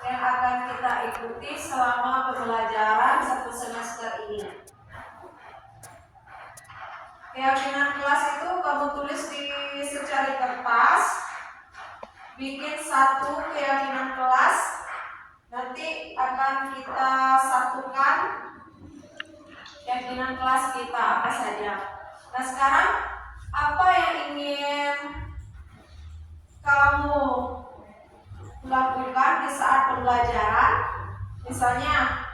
yang akan kita ikuti selama pembelajaran satu semester ini. Keyakinan kelas itu kamu tulis di secari kertas, bikin satu keyakinan kelas, nanti akan kita satukan keyakinan kelas kita apa saja. Nah sekarang apa yang ingin kamu lakukan di saat pembelajaran? Misalnya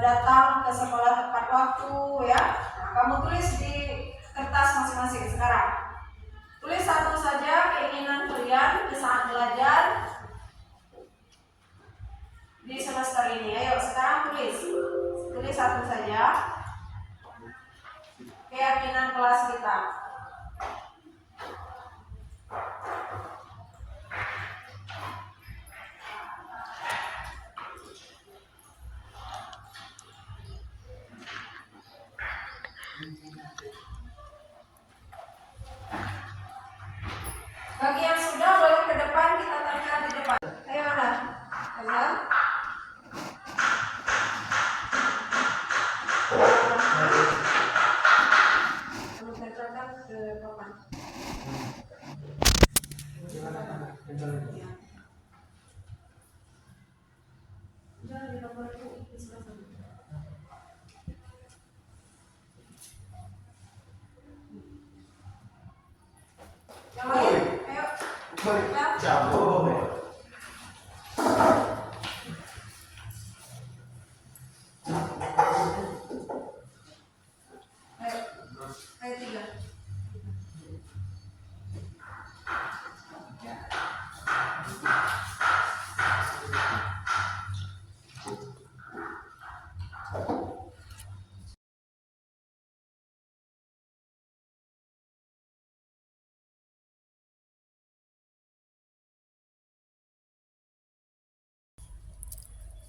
datang ke sekolah tepat waktu ya. Nah, kamu tulis di kertas masing-masing sekarang. Tulis satu saja keinginan kalian di saat belajar di semester ini. Ayo sekarang tulis satu saja keyakinan kelas kita. Bagi yang sudah boleh ke depan, kita tampilkan di depan. Ayo lah, ayo. Ke papan. Di nomor itu yang lain, ayo. Ayo tiga.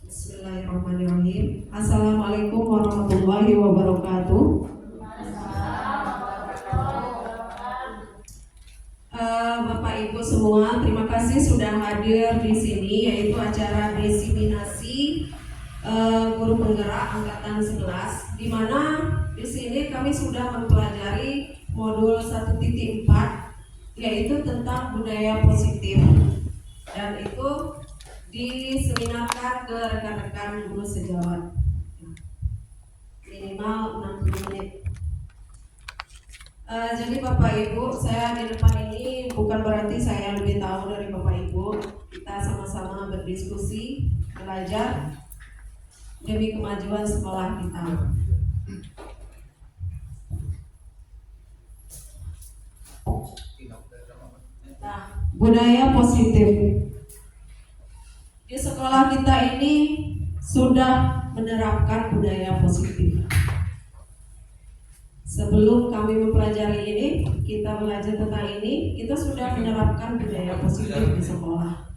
Bismillahirrahmanirrahim. Assalamualaikum warahmatullahi wabarakatuh. Bapak Ibu semua, terima kasih sudah hadir di sini, yaitu acara diseminasi guru penggerak angkatan 11, di mana di sini kami sudah mempelajari modul 1.4, yaitu tentang budaya positif, dan itu diseminarkan ke rekan-rekan guru sejawat minimal 60 menit. Jadi Bapak Ibu, saya di depan ini bukan berarti saya lebih tahu dari Bapak Ibu. Kita sama-sama berdiskusi, belajar demi kemajuan sekolah kita. Nah, budaya positif. Di sekolah kita ini sudah menerapkan budaya positif. Sebelum kami mempelajari ini, kita belajar tentang ini, kita sudah menerapkan budaya positif di sekolah.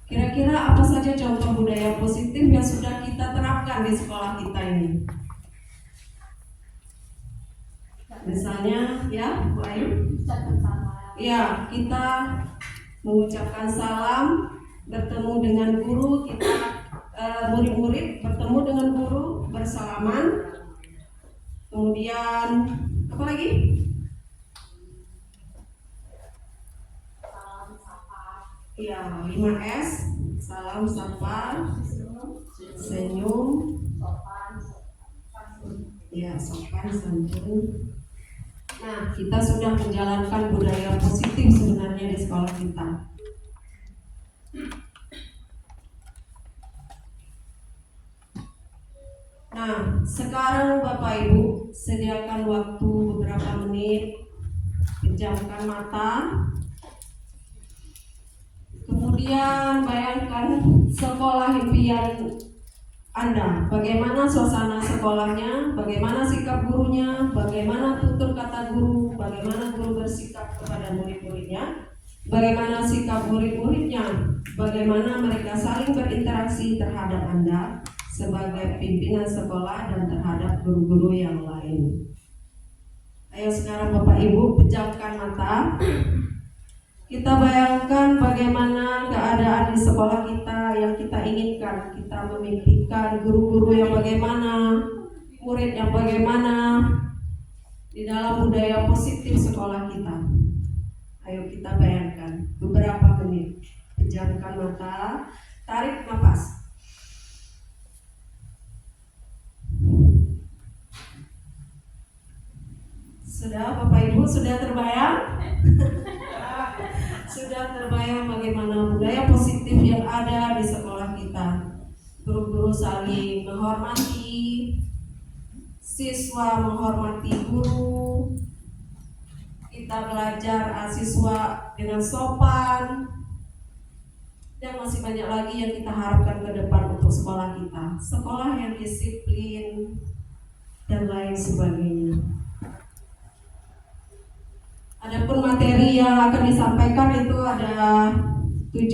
Kira-kira apa saja contoh budaya positif yang sudah kita terapkan di sekolah kita ini? Misalnya, ya, Bu Ayu? Ya, kita mengucapkan salam, bertemu dengan guru, kita murid-murid bertemu dengan guru, bersalaman. Kemudian apa lagi? Salam sapa. Ya, 5S. Salam sapa, senyum, ya, sopan santun. Nah, kita sudah menjalankan budaya positif sebenarnya di sekolah kita. Nah, sekarang Bapak Ibu sediakan waktu beberapa menit, pejamkan mata. Kemudian bayangkan sekolah impian Anda. Bagaimana suasana sekolahnya, bagaimana sikap gurunya, bagaimana tutur kata guru, bagaimana guru bersikap kepada murid-muridnya, bagaimana sikap murid-muridnya, bagaimana mereka saling berinteraksi terhadap Anda sebagai pimpinan sekolah dan terhadap guru-guru yang lain. Ayo sekarang Bapak Ibu pejamkan mata. Kita bayangkan bagaimana keadaan di sekolah kita yang kita inginkan. Kita memimpikan guru-guru yang bagaimana, murid yang bagaimana di dalam budaya positif sekolah kita. Ayo kita bayangkan beberapa menit. Pejamkan mata, tarik nafas. Sudah, Bapak Ibu, sudah terbayang? Sudah terbayang bagaimana budaya positif yang ada di sekolah kita. Guru-guru saling menghormati, siswa menghormati guru. Kita belajar siswa dengan sopan. Dan masih banyak lagi yang kita harapkan ke depan untuk sekolah kita. Sekolah yang disiplin dan lain sebagainya. Adapun materi yang akan disampaikan itu ada 7,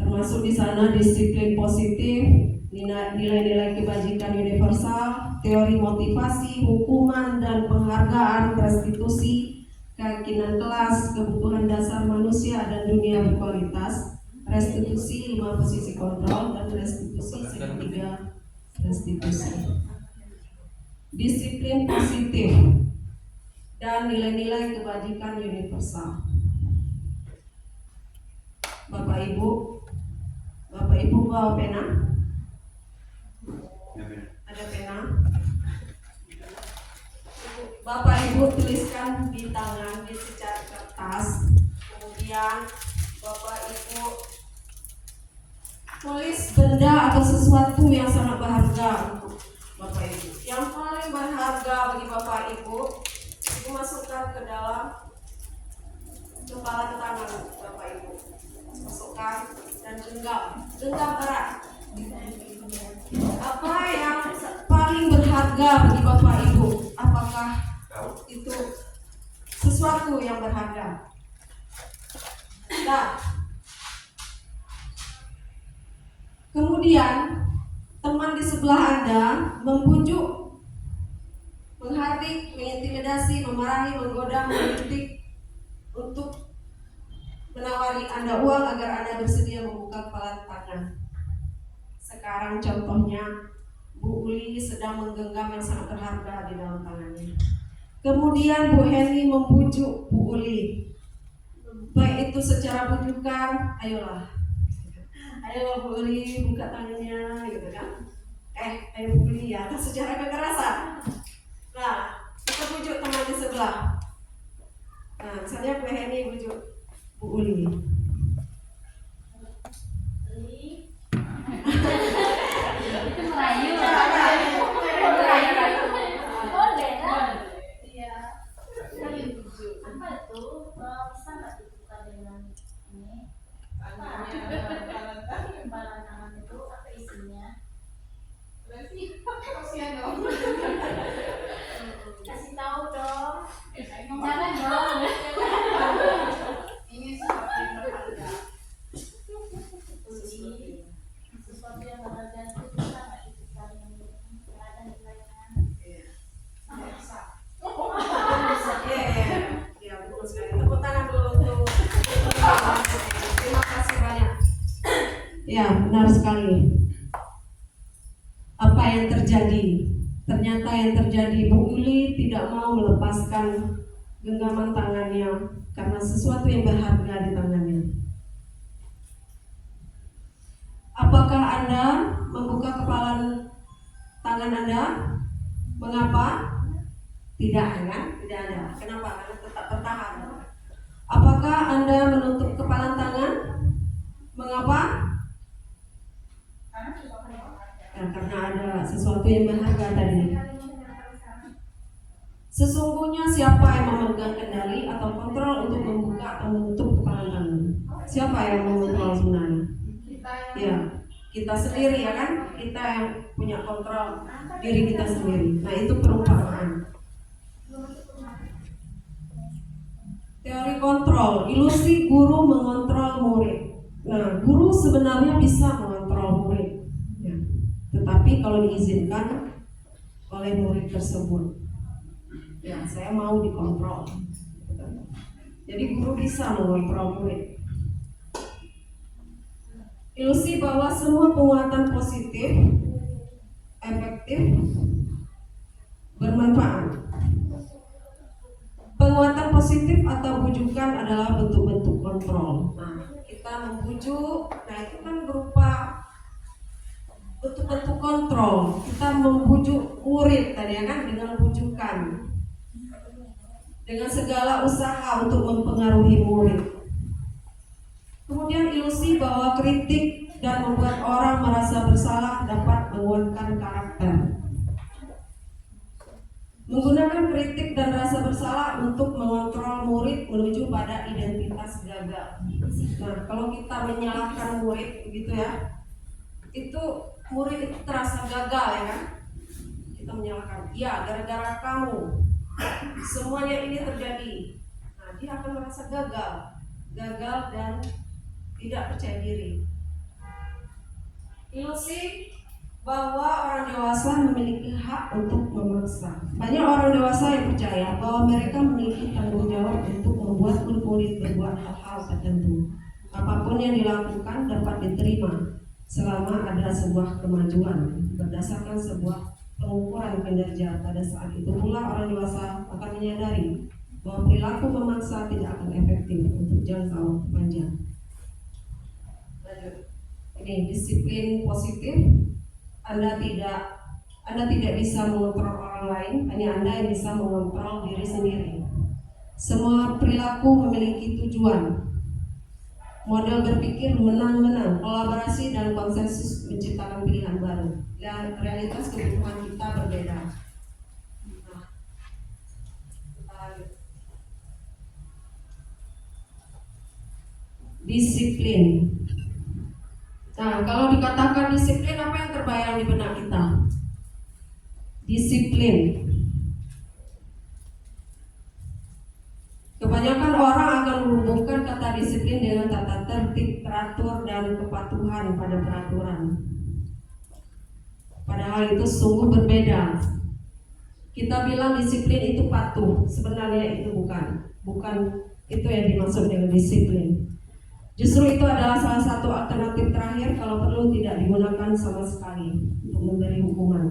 termasuk di sana disiplin positif, nilai-nilai kebajikan universal, teori motivasi, hukuman dan penghargaan, restitusi, keyakinan kelas, kebutuhan dasar manusia dan dunia berkualitas, restitusi, 5 posisi kontrol, dan restitusi segitiga restitusi. Disiplin positif dan nilai-nilai kebajikan universal. Bapak Ibu bawa pena? Ada pena? Bapak Ibu tuliskan di tangan di secari kertas. Kemudian Bapak Ibu tulis benda atau sesuatu yang sangat berharga untuk Bapak Ibu. Yang paling berharga bagi Bapak Ibu masukkan ke dalam kepala tangan Bapak Ibu. Masukkan dan genggam erat. Apa yang paling berharga bagi Bapak Ibu? Apakah itu sesuatu yang berharga? Nah, kemudian teman di sebelah Anda membujuk, menghardik, mengintimidasi, memarahi, menggoda, mengkritik untuk menawari Anda uang agar Anda bersedia membuka kepala tangan. Sekarang contohnya Bu Uli sedang menggenggam yang sangat berharga di dalam tangannya. Kemudian Bu Heni membujuk Bu Uli, baik itu secara bujukan, ayolah Bu Uli buka tangannya, gitu kan? Ayo Bu Uli ya, secara kekerasan. Nah, kita bujuk teman di sebelah. Nah, misalnya Bu Heni bujuk Bu Uli. Itu merayu. Boleh kan? Iya. Apa itu? Bisa nggak dibuka dengan ini? Imbalan tangan itu apa isinya? Kasih tahu dong. Jangan dong. Ini sesuatu yang berharga. Sesuatu yang berharga itu bisa nggak dibuka dengan ada nilainya? Iya, betul sekali. Tepuk tangan dulu untuk terima kasih banyak. Ya, benar sekali. Apa yang terjadi? Ternyata yang terjadi, Bu Uli tidak mau melepaskan genggaman tangannya karena sesuatu yang berharga di tangannya. Apakah Anda membuka kepala tangan Anda? Mengapa? Tidak, kan? Tidak ada. Kenapa? Karena tetap tertahan. Apakah Anda menutup kepala tangan? Mengapa? Ya, karena ada sesuatu yang berharga tadi. Sesungguhnya siapa yang memegang kendali atau kontrol untuk membuka atau menutup kepala tangan? Siapa yang mengontrol sebenarnya? Ya, kita sendiri, ya kan? Kita yang punya kontrol diri kita sendiri. Nah, itu perumpamaan. Teori kontrol, ilusi guru mengontrol murid. Nah, guru sebenarnya bisa mengontrol murid, ya. Tetapi kalau diizinkan oleh murid tersebut, ya saya mau dikontrol. Jadi guru bisa mengontrol murid. Ilusi bahwa semua penguatan positif, efektif, bermanfaat. Penguatan positif atau bujukan adalah bentuk-bentuk kontrol. Nah, kita membujuk, nah itu kan berupa bentuk-bentuk kontrol. Kita membujuk murid tadi ya kan dengan bujukan, dengan segala usaha untuk mempengaruhi murid. Kemudian ilusi bahwa kritik dan membuat orang merasa bersalah dapat menguatkan karakter. Menggunakan kritik dan rasa bersalah untuk mengontrol murid menuju pada identitas gagal. Nah, kalau kita menyalahkan murid begitu ya, itu murid itu terasa gagal ya kan? Kita menyalahkan, ya gara-gara kamu semuanya ini terjadi. Nah, dia akan merasa gagal dan tidak percaya diri. Ilusi bahwa orang dewasa memiliki hak untuk memaksa. Banyak orang dewasa yang percaya bahwa mereka memiliki tanggung jawab untuk membuat murid berbuat hal-hal tertentu. Apapun yang dilakukan dapat diterima selama ada sebuah kemajuan berdasarkan sebuah pengukuran kinerja. Pada saat itu pula orang dewasa akan menyadari bahwa perilaku memaksa tidak akan efektif untuk jangka waktu panjang. Lanjut. Ini disiplin positif. Anda tidak bisa mengontrol orang lain, hanya Anda yang bisa mengontrol diri sendiri. Semua perilaku memiliki tujuan. Model berpikir menang-menang, kolaborasi dan konsensus menciptakan pilihan baru. Dan realitas kebutuhan kita berbeda. Nah, kita lanjut. Disiplin. Nah, kalau dikatakan disiplin, apa yang terbayang di benak kita? Disiplin. Kebanyakan orang akan menghubungkan kata disiplin dengan tata tertib, teratur, dan kepatuhan pada peraturan. Padahal itu sungguh berbeda. Kita bilang disiplin itu patuh, sebenarnya itu bukan itu yang dimaksud dengan disiplin. Justru itu adalah salah satu alternatif terakhir kalau perlu tidak digunakan sama sekali untuk memberi hukuman.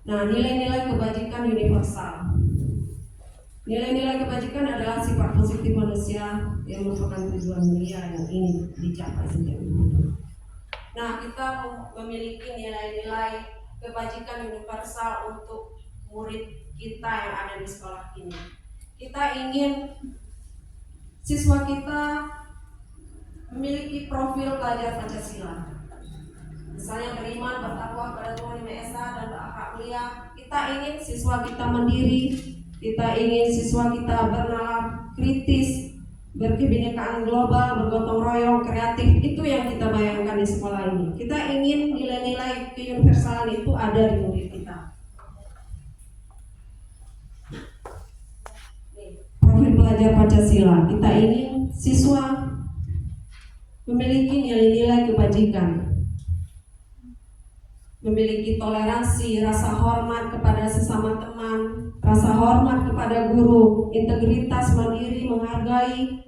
Nah, nilai-nilai kebajikan universal. Nilai-nilai kebajikan adalah sifat positif manusia yang merupakan tujuan mulia yang ingin dicapai sejak dulu. Nah, kita memiliki nilai-nilai kebajikan universal untuk murid kita yang ada di sekolah ini. Kita ingin siswa kita memiliki profil pelajar Pancasila. Misalnya beriman, bertakwa pada Tuhan Yang Maha Esa dan berakhlak mulia. Kita ingin siswa kita mandiri, kita ingin siswa kita bernalar kritis, berkebinekaan global, bergotong royong, kreatif. Itu yang kita bayangkan di sekolah ini. Kita ingin nilai-nilai keuniversalan itu ada di murid kita. Profil pelajar Pancasila, kita ingin siswa memiliki nilai-nilai kebajikan, memiliki toleransi, rasa hormat kepada sesama teman, rasa hormat kepada guru, integritas, mandiri, menghargai,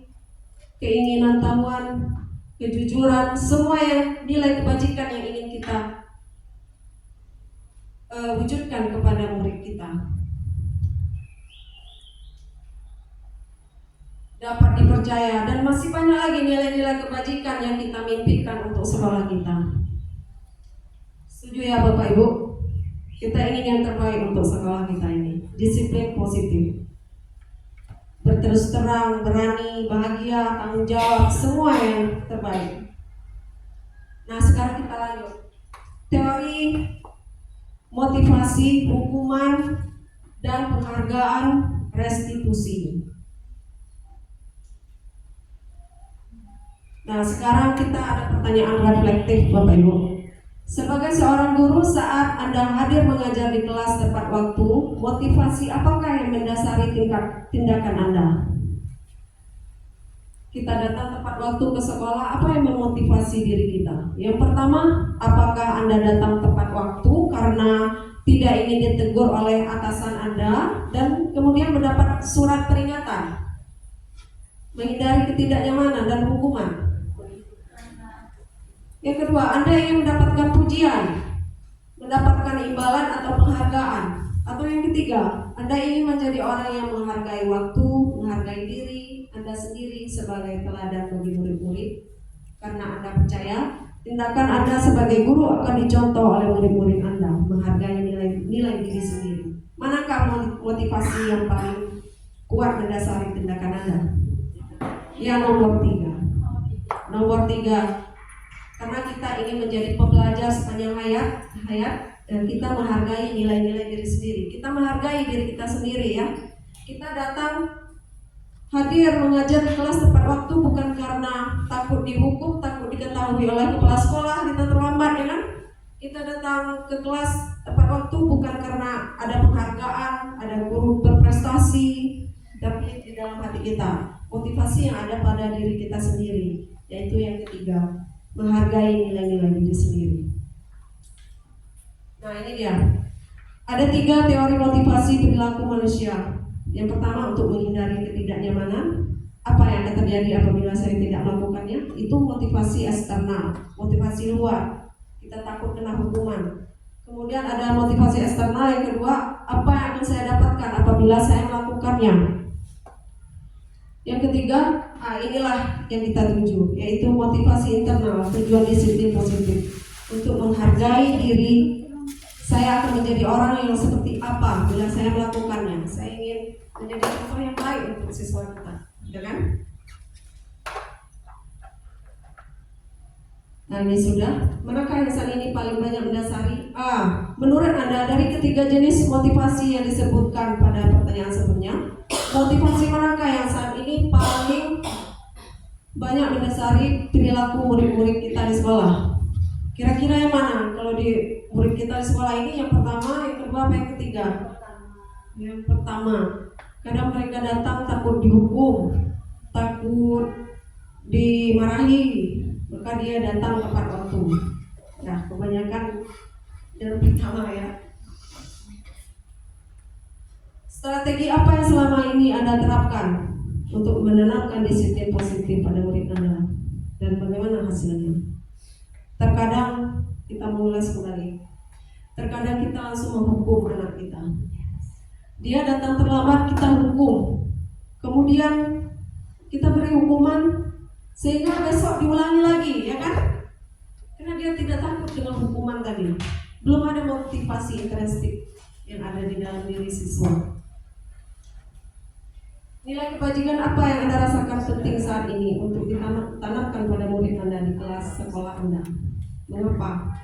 keinginan tahuan, kejujuran, semua yang nilai kebajikan yang ingin kita wujudkan kepada murid kita. Dapat dipercaya, dan masih banyak lagi nilai-nilai kebajikan yang kita mimpikan untuk sekolah kita. Setuju ya Bapak Ibu? Kita ingin yang terbaik untuk sekolah kita ini. Disiplin positif, berterus terang, berani, bahagia, tanggung jawab, semua yang terbaik. Nah, sekarang kita lanjut. Teori motivasi, hukuman, dan penghargaan restitusi. Nah, sekarang kita ada pertanyaan reflektif Bapak Ibu. Sebagai seorang guru, saat Anda hadir mengajar di kelas tepat waktu, motivasi apakah yang mendasari tindakan Anda? Kita datang tepat waktu ke sekolah, apa yang memotivasi diri kita? Yang pertama, apakah Anda datang tepat waktu karena tidak ingin ditegur oleh atasan Anda dan kemudian mendapat surat peringatan, menghindari ketidaknyamanan dan hukuman. Yang kedua, Anda ingin mendapatkan pujian, mendapatkan imbalan atau penghargaan. Atau yang ketiga, Anda ingin menjadi orang yang menghargai waktu, menghargai diri Anda sendiri sebagai teladan bagi murid-murid. Karena Anda percaya tindakan Anda sebagai guru akan dicontoh oleh murid-murid Anda, menghargai nilai diri sendiri. Manakah motivasi yang paling kuat mendasari tindakan Anda? Yang nomor tiga, karena kita ingin menjadi pembelajar sepanjang hayat dan kita menghargai nilai-nilai diri sendiri. Kita menghargai diri kita sendiri ya. Kita datang hadir mengajar di kelas tepat waktu bukan karena takut dihukum, takut diketahui oleh kepala sekolah kita terlambat ya kan? Kita datang ke kelas tepat waktu bukan karena ada penghargaan, ada guru berprestasi, tapi di dalam hati kita motivasi yang ada pada diri kita sendiri, yaitu yang ketiga, menghargai nilai-nilai diri sendiri. Nah ini dia, ada 3 teori motivasi perilaku manusia. Yang pertama, untuk menghindari ketidaknyamanan. Apa yang akan terjadi apabila saya tidak melakukannya? Itu motivasi eksternal, motivasi luar. Kita takut kena hukuman. Kemudian ada motivasi eksternal yang kedua, apa yang akan saya dapatkan apabila saya melakukannya? Yang ketiga, inilah yang kita tuju, yaitu motivasi internal, tujuan disiplin positif. Untuk menghargai diri, saya akan menjadi orang yang seperti apa bila saya melakukannya. Saya ingin menjadi contoh yang baik untuk siswa kita, ya kan? Nah ini sudah. Manakah yang saat ini paling banyak mendasari? Menurut Anda dari ketiga jenis motivasi yang disebutkan pada pertanyaan sebelumnya, motivasi manakah yang saat ini paling banyak mendasari perilaku murid-murid kita di sekolah? Kira-kira yang mana? Kalau di murid kita di sekolah ini, yang pertama, yang kedua, apa yang ketiga? Yang pertama. Kadang mereka datang takut dihukum, takut dimarahi, maka dia datang tepat waktu. Nah, kebanyakan yang pertama ya. Strategi apa yang selama ini Anda terapkan untuk menanamkan disiplin positif pada murid Anda, dan bagaimana hasilnya? Terkadang kita mengulas kembali. Terkadang kita langsung menghukum anak kita. Dia datang terlambat, kita hukum. Kemudian kita beri hukuman sehingga besok diulangi lagi, ya kan? Karena dia tidak takut dengan hukuman tadi. Belum ada motivasi intrinsik yang ada di dalam diri siswa. Nilai kebajikan apa yang Anda rasakan penting saat ini untuk ditanamkan pada murid Anda di kelas sekolah Anda? Mengapa?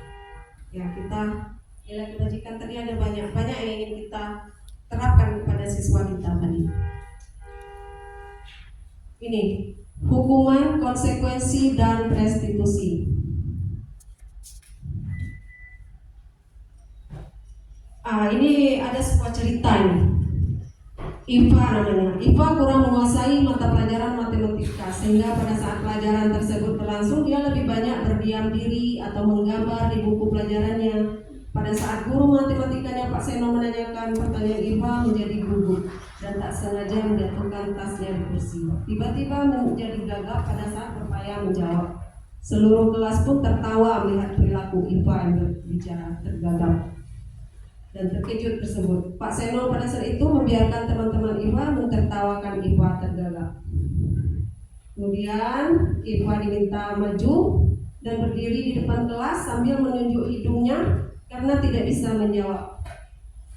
Ya, kita nilai kebajikan tadi ada banyak yang ingin kita terapkan kepada siswa kita tadi. Ini hukuman, konsekuensi, dan restitusi. Ini ada sebuah cerita ini. Iva namanya. Iva kurang menguasai mata pelajaran matematika, sehingga pada saat pelajaran tersebut berlangsung dia lebih banyak berdiam diri atau menggambar di buku pelajarannya. Pada saat guru matematikanya Pak Seno menanyakan pertanyaan, Iva menjadi gugup dan tak sengaja menjatuhkan tasnya di kursi. Tiba-tiba menjadi gagap pada saat berupaya menjawab. Seluruh kelas pun tertawa melihat perilaku Iva yang berbicara tergagap dan terkejut tersebut. Pak Seno pada saat itu membiarkan teman-teman Iva mentertawakan Iva tergagap. Kemudian Iva diminta maju dan berdiri di depan kelas sambil menunjuk hidungnya karena tidak bisa menjawab.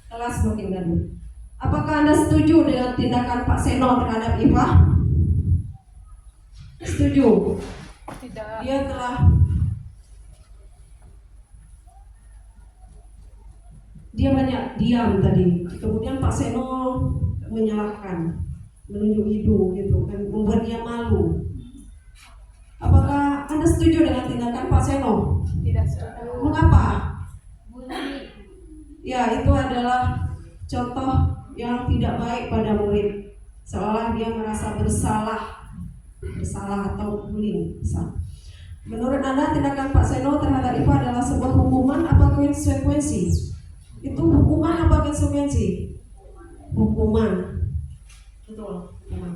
Kelas makin gaduh. Apakah Anda setuju dengan tindakan Pak Seno terhadap Iva? Setuju? Tidak. Dia banyak diam tadi. Kemudian Pak Seno menyalahkan, menunjuk hidung gitu kan, membuat dia malu. Apakah Anda setuju dengan tindakan Pak Seno? Tidak setuju. Mengapa? Ya, itu adalah contoh yang tidak baik pada murid. Seolah dia merasa bersalah atau bullying. Menurut Anda tindakan Pak Seno terhadap Iva adalah sebuah hukuman atau konsekuensi? Itu hukuman apa konsekuensi? Hukuman. Betul, hukuman.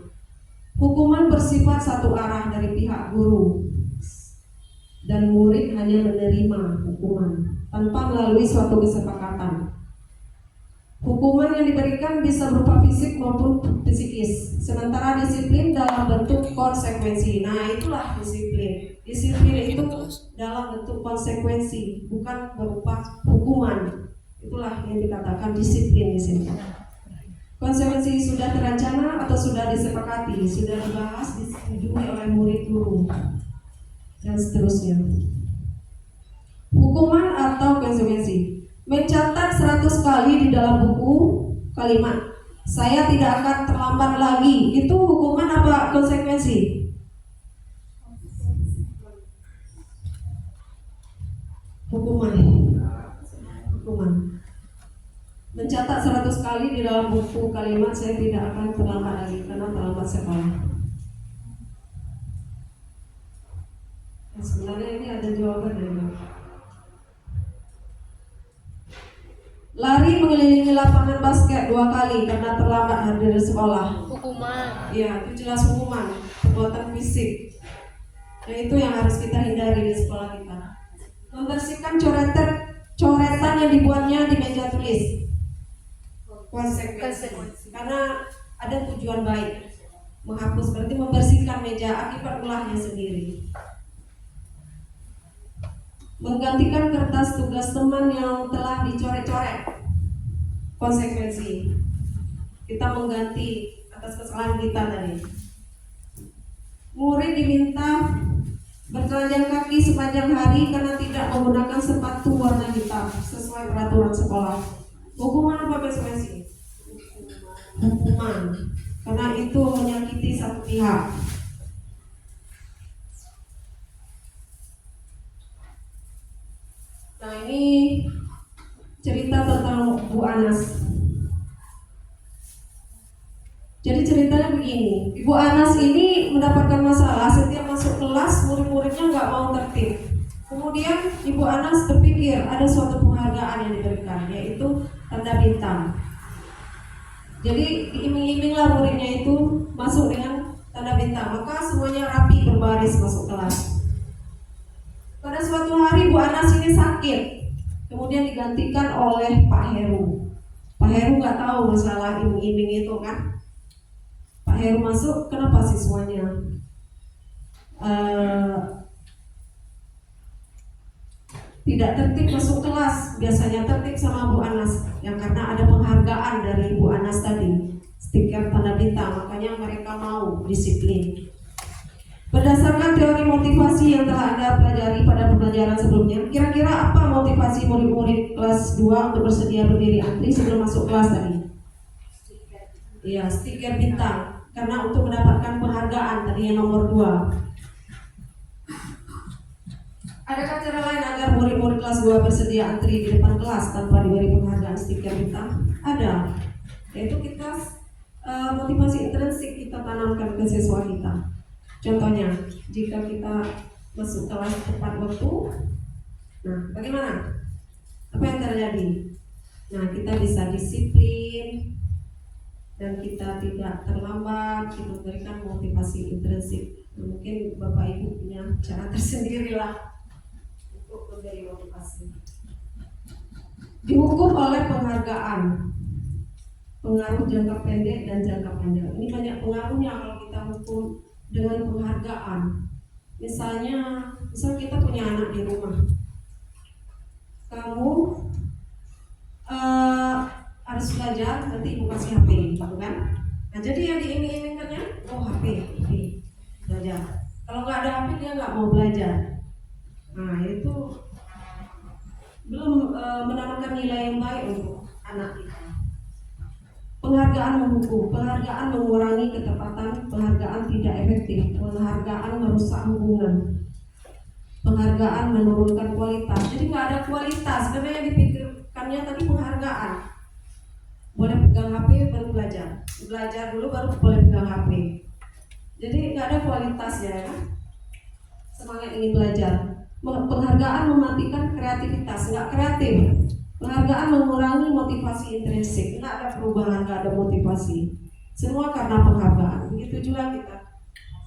Hukuman bersifat satu arah dari pihak guru dan murid hanya menerima hukuman tanpa melalui suatu kesepakatan. Hukuman yang diberikan bisa berupa fisik maupun psikis. Sementara disiplin dalam bentuk konsekuensi. Nah, itulah disiplin. Disiplin itu dalam bentuk konsekuensi, bukan berupa hukuman. Itulah yang dikatakan disiplin di sini. Konsekuensi sudah terencana atau sudah disepakati, sudah dibahas, disetujui oleh murid guru, dan seterusnya. Hukuman atau konsekuensi. Mencatat 100 kali di dalam buku kalimat saya tidak akan terlambat lagi. Itu hukuman apa konsekuensi? Hukuman. Hukuman. Mencatat 100 kali di dalam buku kalimat saya tidak akan terlambat lagi karena terlambat sekolah. Nah, sebenarnya ini ada jawaban dari Bapak. Lari mengelilingi lapangan basket 2 kali karena terlambat hadir di sekolah. Hukuman. Ya, itu jelas hukuman, perbuatan fisik. Nah, itu yang harus kita hindari di sekolah kita. Membersihkan coretan yang dibuatnya di meja tulis. Konsekuensi. Karena ada tujuan baik. Menghapus berarti membersihkan meja akibat ulahnya sendiri. Menggantikan kertas tugas teman yang telah dicoret-coret. Konsekuensi. Kita mengganti atas kesalahan kita tadi. Murid diminta bertelanjang kaki sepanjang hari karena tidak menggunakan sepatu warna hitam sesuai peraturan sekolah. Hukuman apa konsekuensi? Hukuman. Karena itu menyakiti satu pihak. Nah, ini cerita tentang Bu Anas. Jadi ceritanya begini, Ibu Anas ini mendapatkan masalah setiap masuk kelas murid-muridnya nggak mau tertib. Kemudian Ibu Anas berpikir ada suatu penghargaan yang diberikan, yaitu tanda bintang. Jadi diiming-iminglah muridnya itu masuk dengan tanda bintang, maka semuanya rapi berbaris masuk kelas. Pada suatu hari Bu Anas ini sakit, kemudian digantikan oleh Pak Heru. Pak Heru nggak tahu masalah iming-iming itu kan. Pak Heru masuk, kenapa siswanya tidak tertib masuk kelas? Biasanya tertib sama Bu Anas, yang karena ada penghargaan dari Bu Anas tadi, stiker tanda bintang, makanya mereka mau disiplin. Berdasarkan teori motivasi yang telah Anda pelajari pada pembelajaran sebelumnya, kira-kira apa motivasi murid-murid kelas 2 untuk bersedia berdiri antri sebelum masuk kelas tadi? Iya, stiker bintang. Karena untuk mendapatkan penghargaan tadi yang nomor 2. Adakah cara lain agar murid-murid kelas 2 bersedia antri di depan kelas tanpa diberi penghargaan stiker bintang? Ada. Yaitu kita motivasi intrinsik kita tanamkan ke siswa kita. Contohnya, jika kita masuk kelas tepat waktu, nah bagaimana? Apa yang terjadi? Nah, kita bisa disiplin dan kita tidak terlambat. Kita memberikan motivasi intrinsik. Mungkin Bapak Ibu punya cara tersendiri lah untuk memberi motivasi. Dihukum oleh penghargaan, pengaruh jangka pendek dan jangka panjang. Ini banyak pengaruhnya kalau kita hukum dengan penghargaan. Misal kita punya anak di rumah, kamu harus belajar, nanti ibu kasih HP, gitu kan? Nah, jadi yang diiming-imingkannya, HP, belajar. Kalau nggak ada HP dia nggak mau belajar. Nah, itu belum menanamkan nilai yang baik untuk anak kita. Penghargaan menghukum, penghargaan mengurangi ketepatan, penghargaan tidak efektif, penghargaan merusak hubungan, penghargaan menurunkan kualitas. Jadi nggak ada kualitas, karena yang dipikirkannya tadi penghargaan. Boleh pegang HP baru belajar dulu baru boleh pegang HP. Jadi nggak ada kualitas ya, kan? Semangat ingin belajar. Penghargaan mematikan kreativitas, nggak kreatif. Penghargaan mengurangi motivasi intrinsik, nggak ada perubahan, nggak ada motivasi. Semua karena penghargaan. Begitu juga kita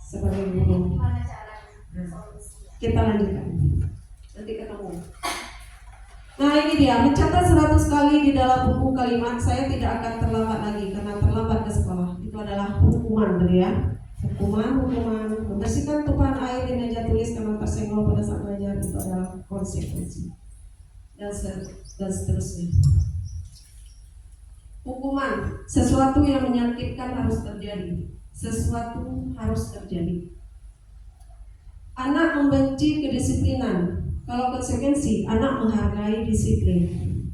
sebagai guru. Gimana caranya solusinya? Kita lanjutkan. Nanti ketemu. Nah ini dia, mencatat 100 kali di dalam buku kalimat saya tidak akan terlambat lagi karena terlambat ke sekolah. Itu adalah hukuman tadi ya. Hukuman membersihkan tumpahan air di meja tulis karena tersenggol pada saat belajar, itu adalah konsekuensi. Dan seterusnya. Hukuman, sesuatu yang menyakitkan harus terjadi. Sesuatu harus terjadi. Anak membenci kedisiplinan. Kalau konsekuensi, anak menghargai disiplin.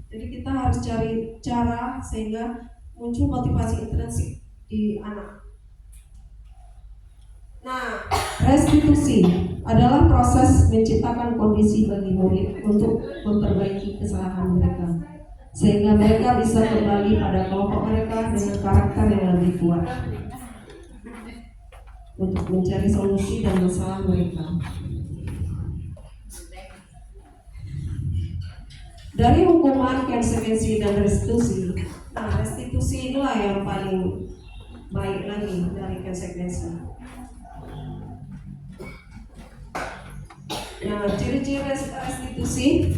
Jadi kita harus cari cara sehingga muncul motivasi intrinsik di anak. Nah, restitusi adalah proses menciptakan kondisi bagi murid untuk memperbaiki kesalahan mereka, sehingga mereka bisa kembali pada kelompok mereka dengan karakter yang lebih kuat untuk mencari solusi dan masalah mereka. Dari hukuman, konsekuensi, dan restitusi. Nah, restitusi inilah yang paling baik lagi dari konsekuensi. Nah, ciri-ciri restitusi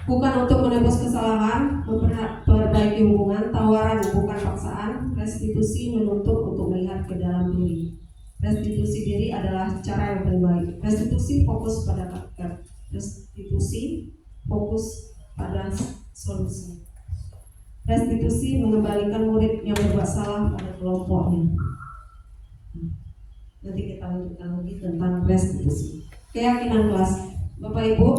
bukan untuk menebus kesalahan, memperbaiki hubungan, tawaran bukan paksaan. Restitusi menuntut untuk melihat ke dalam diri. Restitusi diri adalah cara yang paling baik. Restitusi fokus pada karakter. Restitusi fokus pada solusi. Restitusi mengembalikan murid yang berbuat salah pada kelompoknya. Nanti kita lanjutkan lagi tentang restitusi. Keyakinan kelas. Bapak Ibu,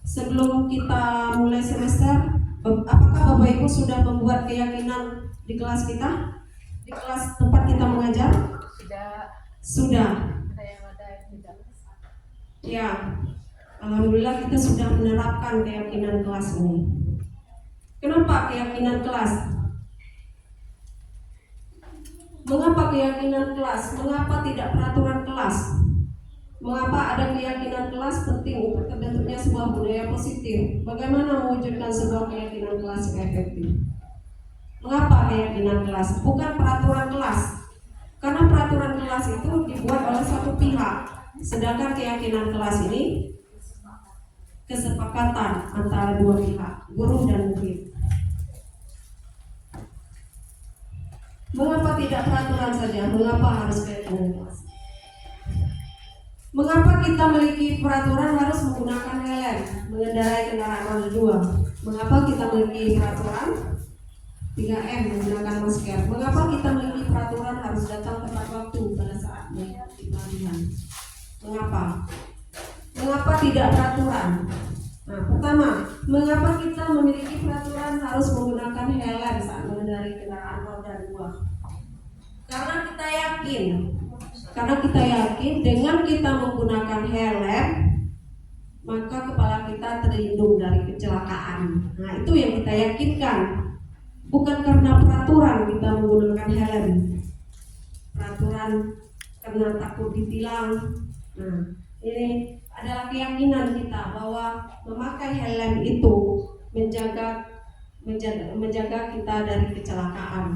sebelum kita mulai semester, apakah Bapak Ibu sudah membuat keyakinan di kelas kita? Di kelas tempat kita mengajar? Tidak. Sudah. Ada yang tidak. Ya, alhamdulillah kita sudah menerapkan keyakinan kelas ini. Kenapa keyakinan kelas? Mengapa keyakinan kelas? Mengapa tidak peraturan kelas? Mengapa ada keyakinan kelas penting untuk terbentuknya sebuah budaya positif? Bagaimana mewujudkan sebuah keyakinan kelas yang efektif? Mengapa keyakinan kelas? Bukan peraturan kelas. Karena peraturan kelas itu dibuat oleh satu pihak, sedangkan keyakinan kelas ini kesepakatan antara dua pihak, guru dan murid. Mengapa tidak peraturan saja? Mengapa harus keyakinan kelas? Mengapa kita memiliki peraturan harus menggunakan helm mengendarai kendaraan roda 2? Mengapa kita memiliki peraturan 3M menggunakan masker? Mengapa kita memiliki peraturan harus datang tepat waktu pada saat mengikuti pelatihan? Mengapa? Mengapa tidak peraturan? Nah, pertama, mengapa kita memiliki peraturan harus menggunakan helm saat mengendarai kendaraan roda 2? Karena kita yakin dengan kita menggunakan helm, maka kepala kita terlindung dari kecelakaan. Nah, itu yang kita yakinkan. Bukan karena peraturan kita menggunakan helm. Peraturan karena takut ditilang. Nah, ini adalah keyakinan kita bahwa memakai helm itu menjaga kita dari kecelakaan.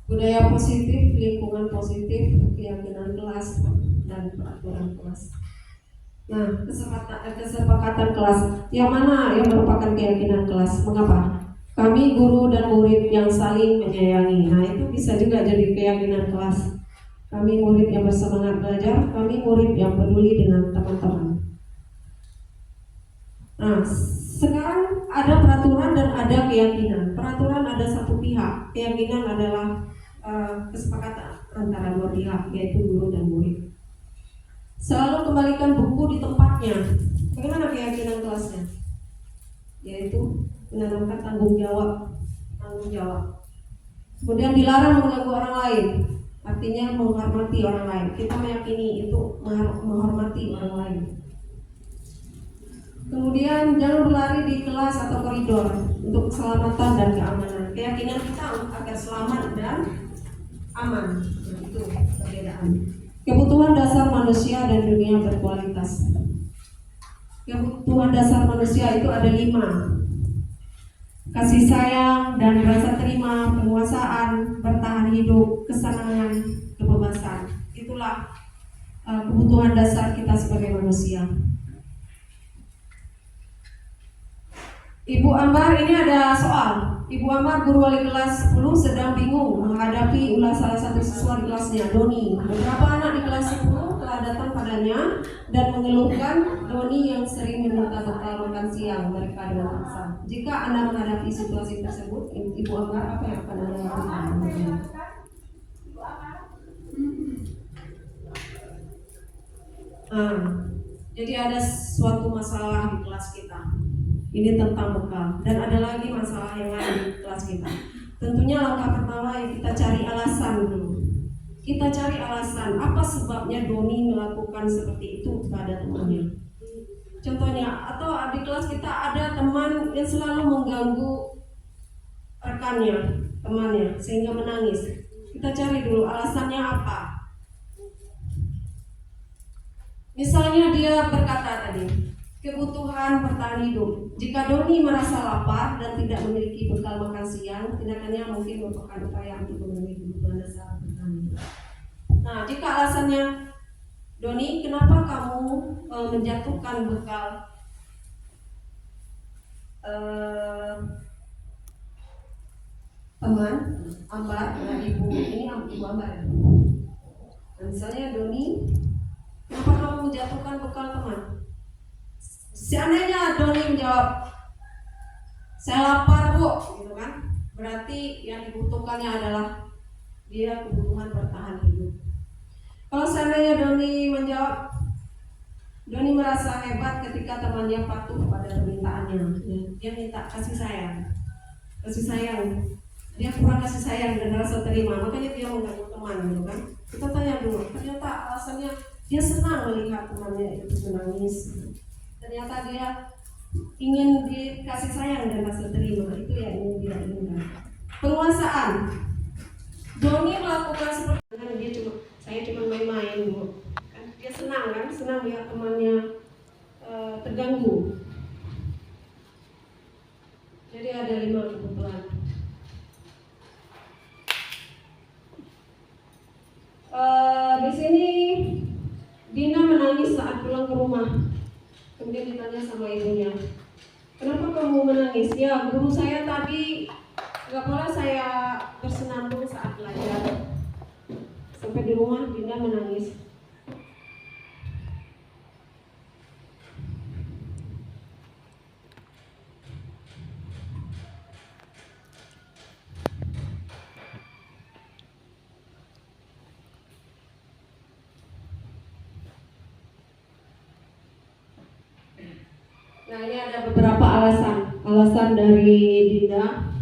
Budaya positif, lingkungan positif, keyakinan kelas, dan peraturan kelas. Nah, kesepakatan kelas yang mana yang merupakan keyakinan kelas? Mengapa? Kami guru dan murid yang saling menyayangi. Nah, itu bisa juga jadi keyakinan kelas. Kami murid yang bersemangat belajar, kami murid yang peduli dengan teman-teman. Nah, sekarang ada peraturan dan ada keyakinan. Peraturan ada satu pihak, keyakinan adalah kesepakatan antara dua pihak, yaitu guru dan murid. Selalu kembalikan buku di tempatnya. Bagaimana keyakinan kelasnya? Yaitu menanamkan tanggung jawab. Kemudian dilarang mengganggu orang lain, artinya menghormati orang lain. Kita meyakini itu menghormati orang lain. Kemudian jangan berlari di kelas atau koridor untuk keselamatan dan keamanan. Keyakinan kita agar selamat dan aman. Nah, itu perbedaan. Kebutuhan dasar manusia dan dunia berkualitas. Kebutuhan dasar manusia itu ada 5. Kasih sayang dan rasa terima, penguasaan, bertahan hidup, kesenangan, kebebasan. Itulah kebutuhan dasar kita sebagai manusia. Ibu Ambar, ini ada soal. Ibu Ambar, guru wali kelas 10, sedang bingung menghadapi ulah salah satu siswa di kelasnya, Doni. Beberapa anak di kelas 10 telah datang padanya dan mengeluhkan Doni yang sering meminta bekal makan siang mereka dengan paksa. Jika Anda menghadapi situasi tersebut, Ibu Ambar, apa yang akan Anda lakukan? Jadi ada suatu masalah di kelas kita. Ini tentang bekal, dan ada lagi masalah yang lain di kelas kita. Tentunya langkah pertama yang kita cari alasan dulu. Kita cari alasan apa sebabnya Doni melakukan seperti itu kepada temannya. Contohnya, atau di kelas kita ada teman yang selalu mengganggu rekannya, temannya, sehingga menangis. Kita cari dulu alasannya apa. Misalnya dia berkata tadi, kebutuhan bertahan hidup. Jika Doni merasa lapar dan tidak memiliki bekal makan siang, tindakannya mungkin merupakan upaya untuk memenuhi kebutuhan dasar bertahan hidup. Nah, jika alasannya, Doni, kenapa kamu menjatuhkan bekal teman Ambar dan ibu ini, ibu Ambar. Nah, misalnya Doni, kenapa kamu menjatuhkan bekal teman? Seandainya Doni menjawab, saya lapar bu, gitu kan? Berarti yang dibutuhkannya adalah dia kebutuhan bertahan hidup. Kalau seandainya Doni menjawab, Doni merasa hebat ketika temannya patuh pada permintaannya. Dia minta kasih sayang, dia kurang kasih sayang dan rasa terima, makanya dia mengganggu teman, gitu kan? Kita tanya dulu, ternyata alasannya dia senang melihat temannya itu menangis. Ternyata dia ingin dikasih sayang dan rasa terima, itu yang ingin dia inginkan. Penguasaan, Doni melakukan seperti itu, saya cuma main-main bu, kan dia senang lihat temannya terganggu. Jadi ada 5 kebutuhan. Di sini Dina menangis saat pulang ke rumah. Kemudian ditanya sama ibunya, kenapa kamu menangis? Ya, guru saya tadi nggak boleh saya bersenandung saat belajar. Sampai di rumah Dina menangis. Nah, ini ada beberapa alasan dari Dinda.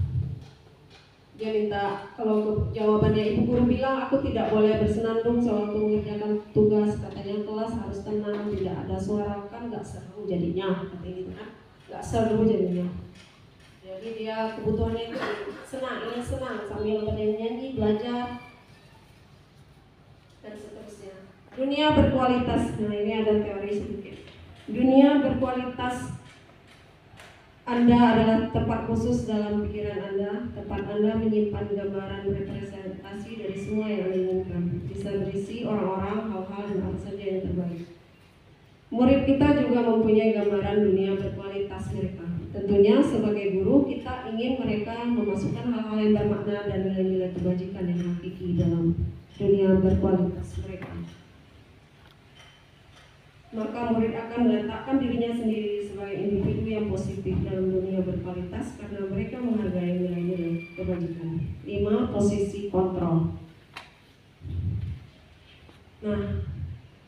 Dia minta, kalau jawabannya, ibu guru bilang aku tidak boleh bersenandung sewaktu mengerjakan tugas. Katanya kelas harus tenang, tidak ada suara, kan nggak seru jadinya, katanya kan, nggak seru jadinya. Jadi dia kebutuhannya itu ingin senang sambil bernyanyi, belajar, dan seterusnya. Dunia berkualitas. Nah, ini ada teori sedikit. Dunia berkualitas, Anda adalah tempat khusus dalam pikiran Anda. Tempat Anda menyimpan gambaran representasi dari semua yang Anda inginkan. Bisa berisi orang-orang, hal-hal, dan apa saja yang terbaik. Murid kita juga mempunyai gambaran dunia berkualitas mereka. Tentunya sebagai guru kita ingin mereka memasukkan hal-hal yang bermakna dan nilai-nilai kebajikan yang hakiki dalam dunia berkualitas mereka. Maka murid akan meletakkan dirinya sendiri sebagai individu yang positif dalam dunia berkualitas karena mereka menghargai nilai-nilai kebajikan. 5. Posisi kontrol. Nah,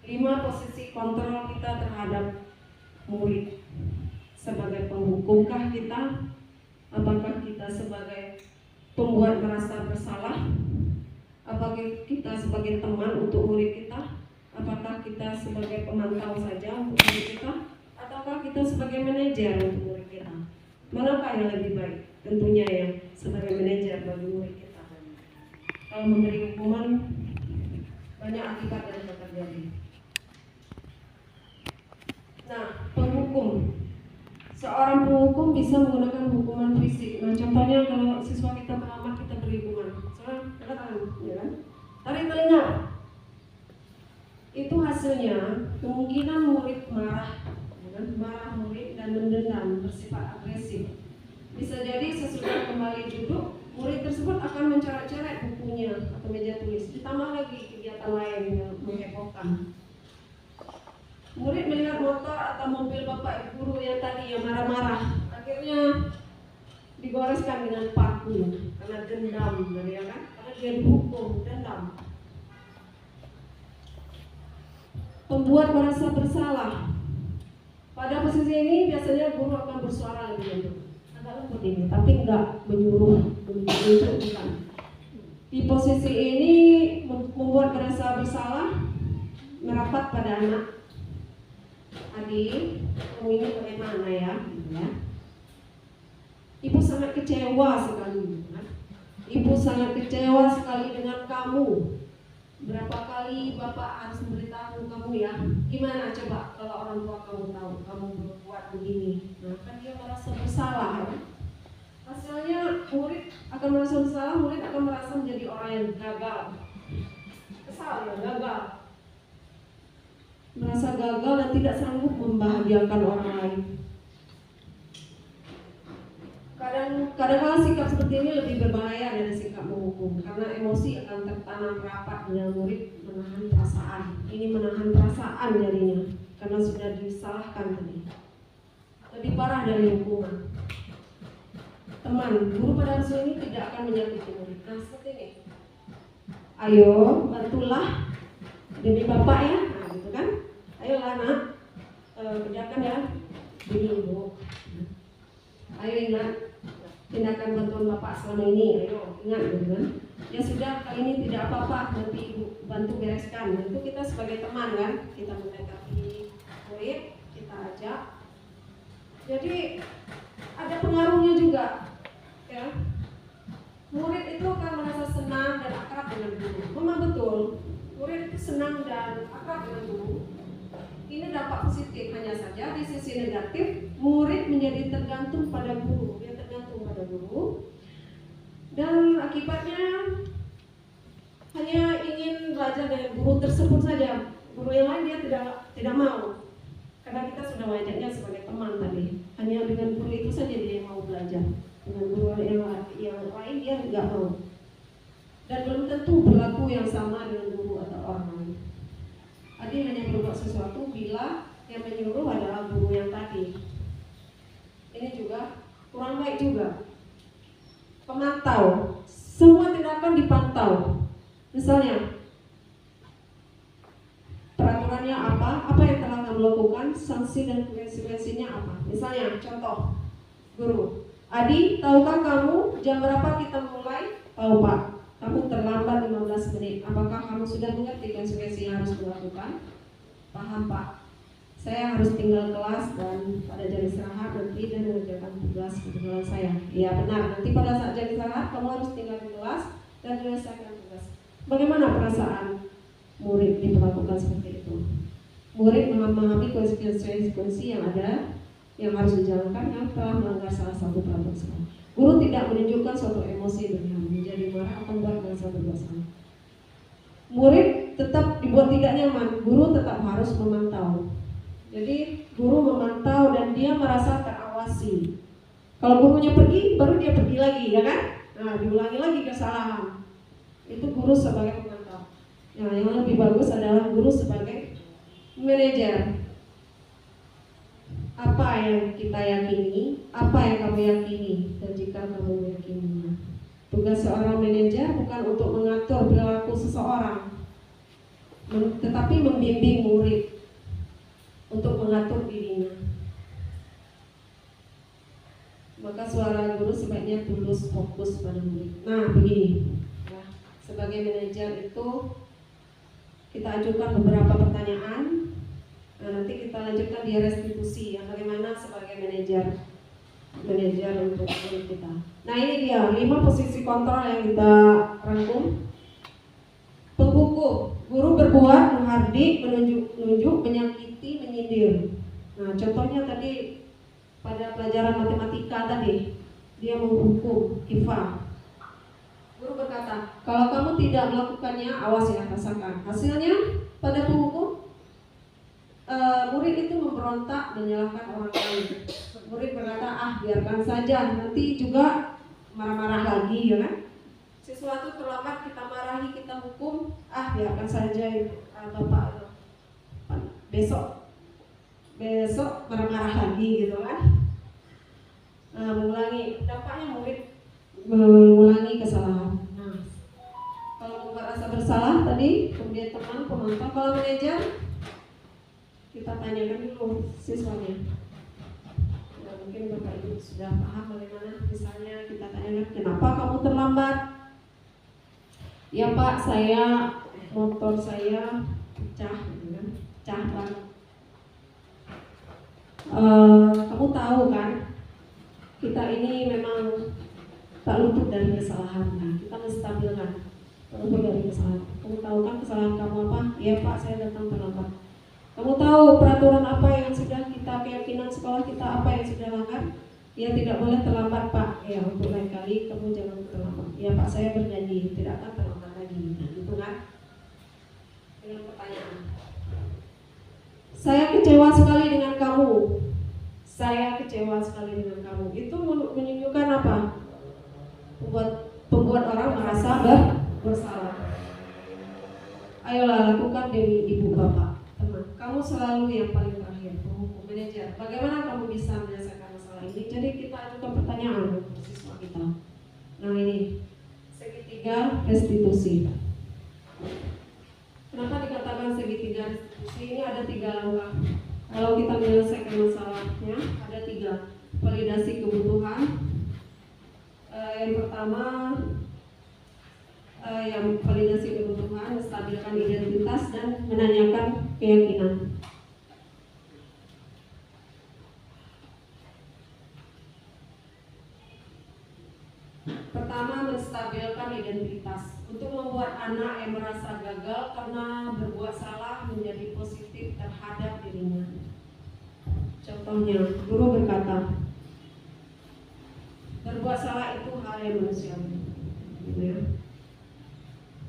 5 posisi kontrol kita terhadap murid. Sebagai penghukumkah kita? Apakah kita sebagai pembuat merasa bersalah? Apakah kita sebagai teman untuk murid kita? Apakah kita sebagai pemantau saja untuk murid kita? Ataukah kita sebagai manajer untuk murid kita? Manakah yang lebih baik? Tentunya yang sebagai manajer bagi murid kita. Kalau memberi hukuman, banyak akibat yang akan terjadi. Nah, penghukum. Seorang penghukum bisa menggunakan hukuman fisik. Nah, contohnya kalau siswa kita beramal, kita beri hukuman. Seorang angkat tangan, ya kan? Tarik telinga. Itu hasilnya kemungkinan murid marah, ya kan? Marah murid dan mendendam, bersifat agresif. Bisa jadi sesudah kembali duduk, murid tersebut akan mencoret-coret bukunya atau meja tulis. Ditambah lagi kegiatan lain yang menghebohkan. Murid melihat motor atau mobil bapak ibu guru yang tadi yang marah-marah, akhirnya digoreskan dengan paku karena dendam, ya kan? Karena dia dihukum dendam. Pembuat merasa bersalah. Pada posisi ini biasanya guru akan bersuara lebih lembut, agak lembut ini, tapi enggak menyuruh, bukan. Di posisi ini membuat merasa bersalah, merapat pada anak. Adik, kamu ini bagaimana ya? Ibu sangat kecewa sekali. Ibu sangat kecewa sekali dengan kamu. Berapa kali bapak harus memberitahu kamu ya? Gimana coba kalau orang tua kamu tahu kamu berbuat begini? Nah, kan dia merasa bersalah. Ya? Hasilnya murid akan merasa bersalah, murid akan merasa menjadi orang yang gagal. Kesal ya, gagal. Merasa gagal dan tidak sanggup membahagiakan orang lain. Kadang-kadang sikap seperti ini lebih berbahaya dari sikap menghukum, karena emosi akan tertanam rapat dalam murid menahan perasaan. Ini menahan perasaan jadinya, karena sudah disalahkan tadi. Lebih parah dari hukuman. Teman, guru pada hari ini tidak akan menyakiti murid. Nah, seperti ini. Ayo, bantulah demi bapak ya. Nah, gitu kan? Ayolah nak, kerjakan ya, ini ibu. Ayo ingat tindakan bantuan bapak selama ini. Ayo ingat, gitu kan? Ya sudah, kali ini tidak apa-apa, nanti ibu bantu bereskan. Itu kita sebagai teman kan, kita mendekati murid, kita ajak. Jadi ada pengaruhnya juga, ya. Murid itu akan merasa senang dan akrab dengan guru. Memang betul, murid itu senang dan akrab dengan guru. Ini dampak positif, hanya saja di sisi negatif murid menjadi tergantung pada guru, dia tergantung pada guru, dan akibatnya hanya ingin belajar dengan guru tersebut saja. Guru yang lain dia tidak mau, karena kita sudah mengajaknya sebagai teman tadi. Hanya dengan guru itu saja dia yang mau belajar, dengan guru yang lain dia tidak mau, dan belum tentu berlaku yang sama dengan guru atau orang lain. Adik hanya berbuat sesuatu bila yang menyuruh adalah guru yang tadi. Ini juga kurang baik juga. Pemantau, semua tindakan dipantau. Misalnya, peraturannya apa yang telah kamu lakukan, sanksi dan konsekuensinya apa. Misalnya, contoh, guru, Adi, tahukah kamu jam berapa kita mulai? Tahu Pak. Kamu terlambat 15 menit. Apakah kamu sudah mengerti konsekuensi yang harus dilakukan? Paham Pak. Saya harus tinggal kelas dan pada jam istirahat nanti dan mengerjakan tugas kebetulan saya. Iya benar. Nanti pada saat jam istirahat kamu harus tinggal di kelas dan menyelesaikan tugas. Bagaimana perasaan murid diperlakukan seperti itu? Murid memahami konsekuensi yang ada, yang harus dijalankan yang telah melanggar salah satu peraturan sekolah. Guru tidak menunjukkan suatu emosi berlebihan, menjadi marah atau membuat merasa berdosa. Murid tetap dibuat tidak nyaman, guru tetap harus memantau. Jadi guru memantau dan dia merasa terawasi. Kalau gurunya pergi, baru dia pergi lagi, ya kan? Nah, diulangi lagi kesalahan. Itu guru sebagai pemantau. Nah, yang lebih bagus adalah guru sebagai manajer. Apa yang kita yakini, apa yang kamu yakini, dan jika kamu meyakininya. Tugas seorang manajer bukan untuk mengatur perilaku seseorang, tetapi membimbing murid untuk mengatur dirinya. Maka suara guru sebaiknya tulus fokus pada murid. Nah, begini, ya, sebagai manajer itu kita ajukan beberapa pertanyaan. Nah, nanti kita lanjutkan di restitusi yang bagaimana sebagai manajer untuk murid kita. Nah, ini dia 5 posisi kontrol yang kita rangkum. Penghukum, guru berbuat, menghardik, menunjuk, menyakiti, menyindir. Nah, contohnya tadi pada pelajaran matematika tadi, dia menghukum IPA. Guru berkata, kalau kamu tidak melakukannya, awas ya, rasakan. Hasilnya pada penghukum, murid itu memberontak menyalahkan orang lain. Murid berkata, biarkan saja, nanti juga marah-marah lagi, ya kan? Sesuatu terlambat kita marahi, kita hukum, biarkan saja bapak besok marah-marah lagi, gitu kan? Mengulangi, dampaknya murid mengulangi kesalahan. Nah, kalau membuat rasa bersalah tadi, kemudian teman penonton, kalau manajer kita tanyakan dulu siswanya. Ya, mungkin Bapak Ibu sudah paham bagaimana. Misalnya kita tanyakan, kenapa kamu terlambat? Ya Pak, motor saya pecah, gitu kan? Pecah ban. Kamu tahu kan, kita ini memang tak luput dari kesalahan. Nah, kita menstabilkan tak luput dari kesalahan. Kamu tahu kan kesalahan kamu apa? Ya Pak, saya datang terlambat. Kamu tahu peraturan apa yang sudah kita, keyakinan sekolah kita apa yang sudah langgar? Ya, tidak boleh terlambat Pak. Ya, untuk lain kali kamu jangan terlambat. Ya Pak, saya berjanji tidak akan terlambat lagi. Nah, itu kan dengan pertanyaan. Saya kecewa sekali dengan kamu. Saya kecewa sekali dengan kamu. Itu menunjukkan apa? Membuat orang merasa bersalah. Ayolah, lakukan demi ibu bapak, teman. Kamu selalu yang paling terakhir, penghukum, manajer. Bagaimana kamu bisa menyelesaikan masalah ini? Jadi kita ajukan pertanyaan untuk siswa kita. Nah, ini segitiga restitusi. Kenapa dikatakan segitiga restitusi? Ini ada 3 langkah. Kalau kita menyelesaikan masalahnya, ada 3. Validasi kebutuhan. Yang pertama, yang validasi kebutuhan, menstabilkan identitas dan menanyakan keyakinan. Pertama, menstabilkan identitas. Untuk membuat anak yang merasa gagal karena berbuat salah menjadi positif terhadap dirinya. Contohnya, guru berkata, berbuat salah itu hal yang manusiawi, gitu ya.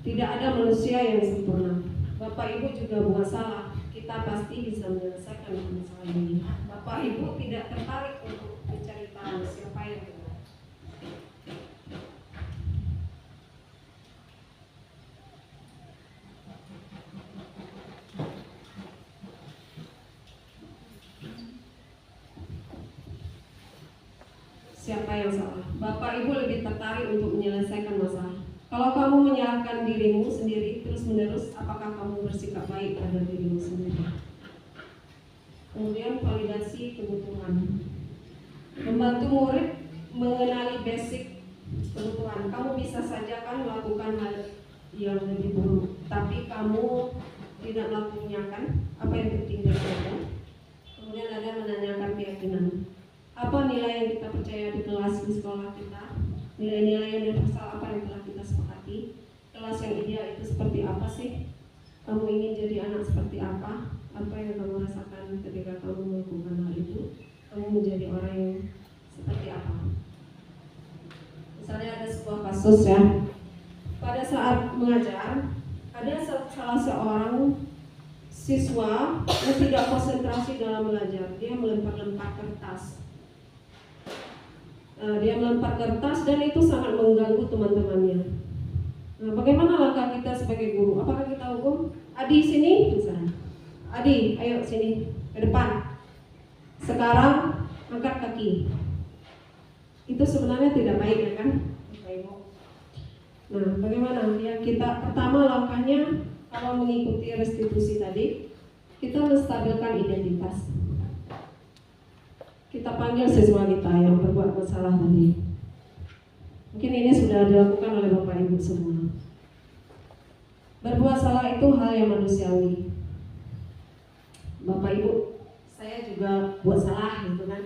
Tidak ada manusia yang sempurna. Bapak Ibu juga buat salah, kita pasti bisa menyelesaikan masalah ini. Bapak Ibu tidak tertarik untuk mencari tahu siapa yang benar. Siapa yang salah? Bapak Ibu lebih tertarik untuk menyelesaikan masalah. Kalau kamu menyalahkan dirimu sendiri terus-menerus, apakah kamu bersikap baik terhadap dirimu sendiri? Kemudian validasi kebutuhan. Membantu murid mengenali basic kebutuhan. Kamu bisa saja kan melakukan hal yang lebih buruk, tapi kamu tidak melakukannya kan? Apa yang penting dari Anda? Kemudian ada menanyakan keyakinan. Apa nilai yang kita percaya di kelas di sekolah kita? Nilai-nilai yang universal apa yang telah kita sepakati? Kelas yang ideal itu seperti apa sih? Kamu ingin jadi anak seperti apa? Apa yang kamu rasakan ketika kamu melakukan hal itu? Kamu menjadi orang yang seperti apa? Misalnya ada sebuah kasus ya. Pada saat mengajar, ada salah seorang siswa yang tidak konsentrasi dalam belajar. Dia melempar-lempar kertas. Dia melempar kertas dan itu sangat mengganggu teman-temannya. Nah, bagaimana langkah kita sebagai guru? Apakah kita hukum? Adi sini, misalnya. Adi, ayo sini ke depan. Sekarang angkat kaki. Itu sebenarnya tidak baik ya kan? Nah, bagaimana? Yang kita pertama langkahnya kalau mengikuti restitusi tadi, kita menstabilkan identitas. Kita panggil siswa kita yang berbuat masalah tadi. Mungkin ini sudah dilakukan oleh Bapak Ibu semua. Berbuat salah itu hal yang manusiawi. Bapak Ibu, saya juga buat salah gitu kan.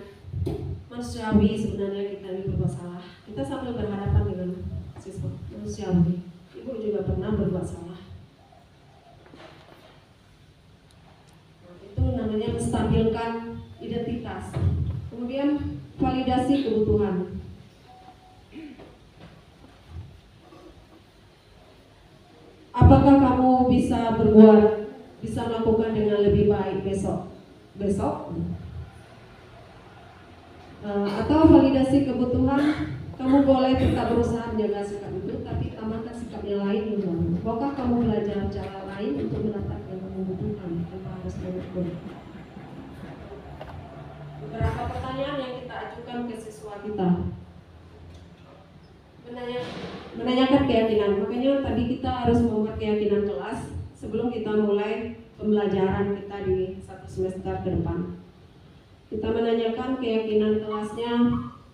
Manusiawi sebenarnya kita ini berbuat salah. Kita sambil berhadapan dengan siswa. Manusiawi. Ibu juga pernah berbuat salah. Nah, itu namanya menstabilkan kebutuhan. Apakah kamu bisa melakukan dengan lebih baik besok? Atau validasi kebutuhan, kamu boleh tetap berusaha menjaga sikap itu, tapi tambahkan sikap yang lain juga. Apakah kamu belajar cara lain untuk mendapatkan yang kamu butuhkan tanpa harus mengukur? Beberapa pertanyaan yang kita ajukan ke siswa kita. Menanyakan keyakinan. Makanya tadi kita harus membuat keyakinan kelas sebelum kita mulai pembelajaran kita di satu semester ke depan. Kita menanyakan keyakinan kelasnya.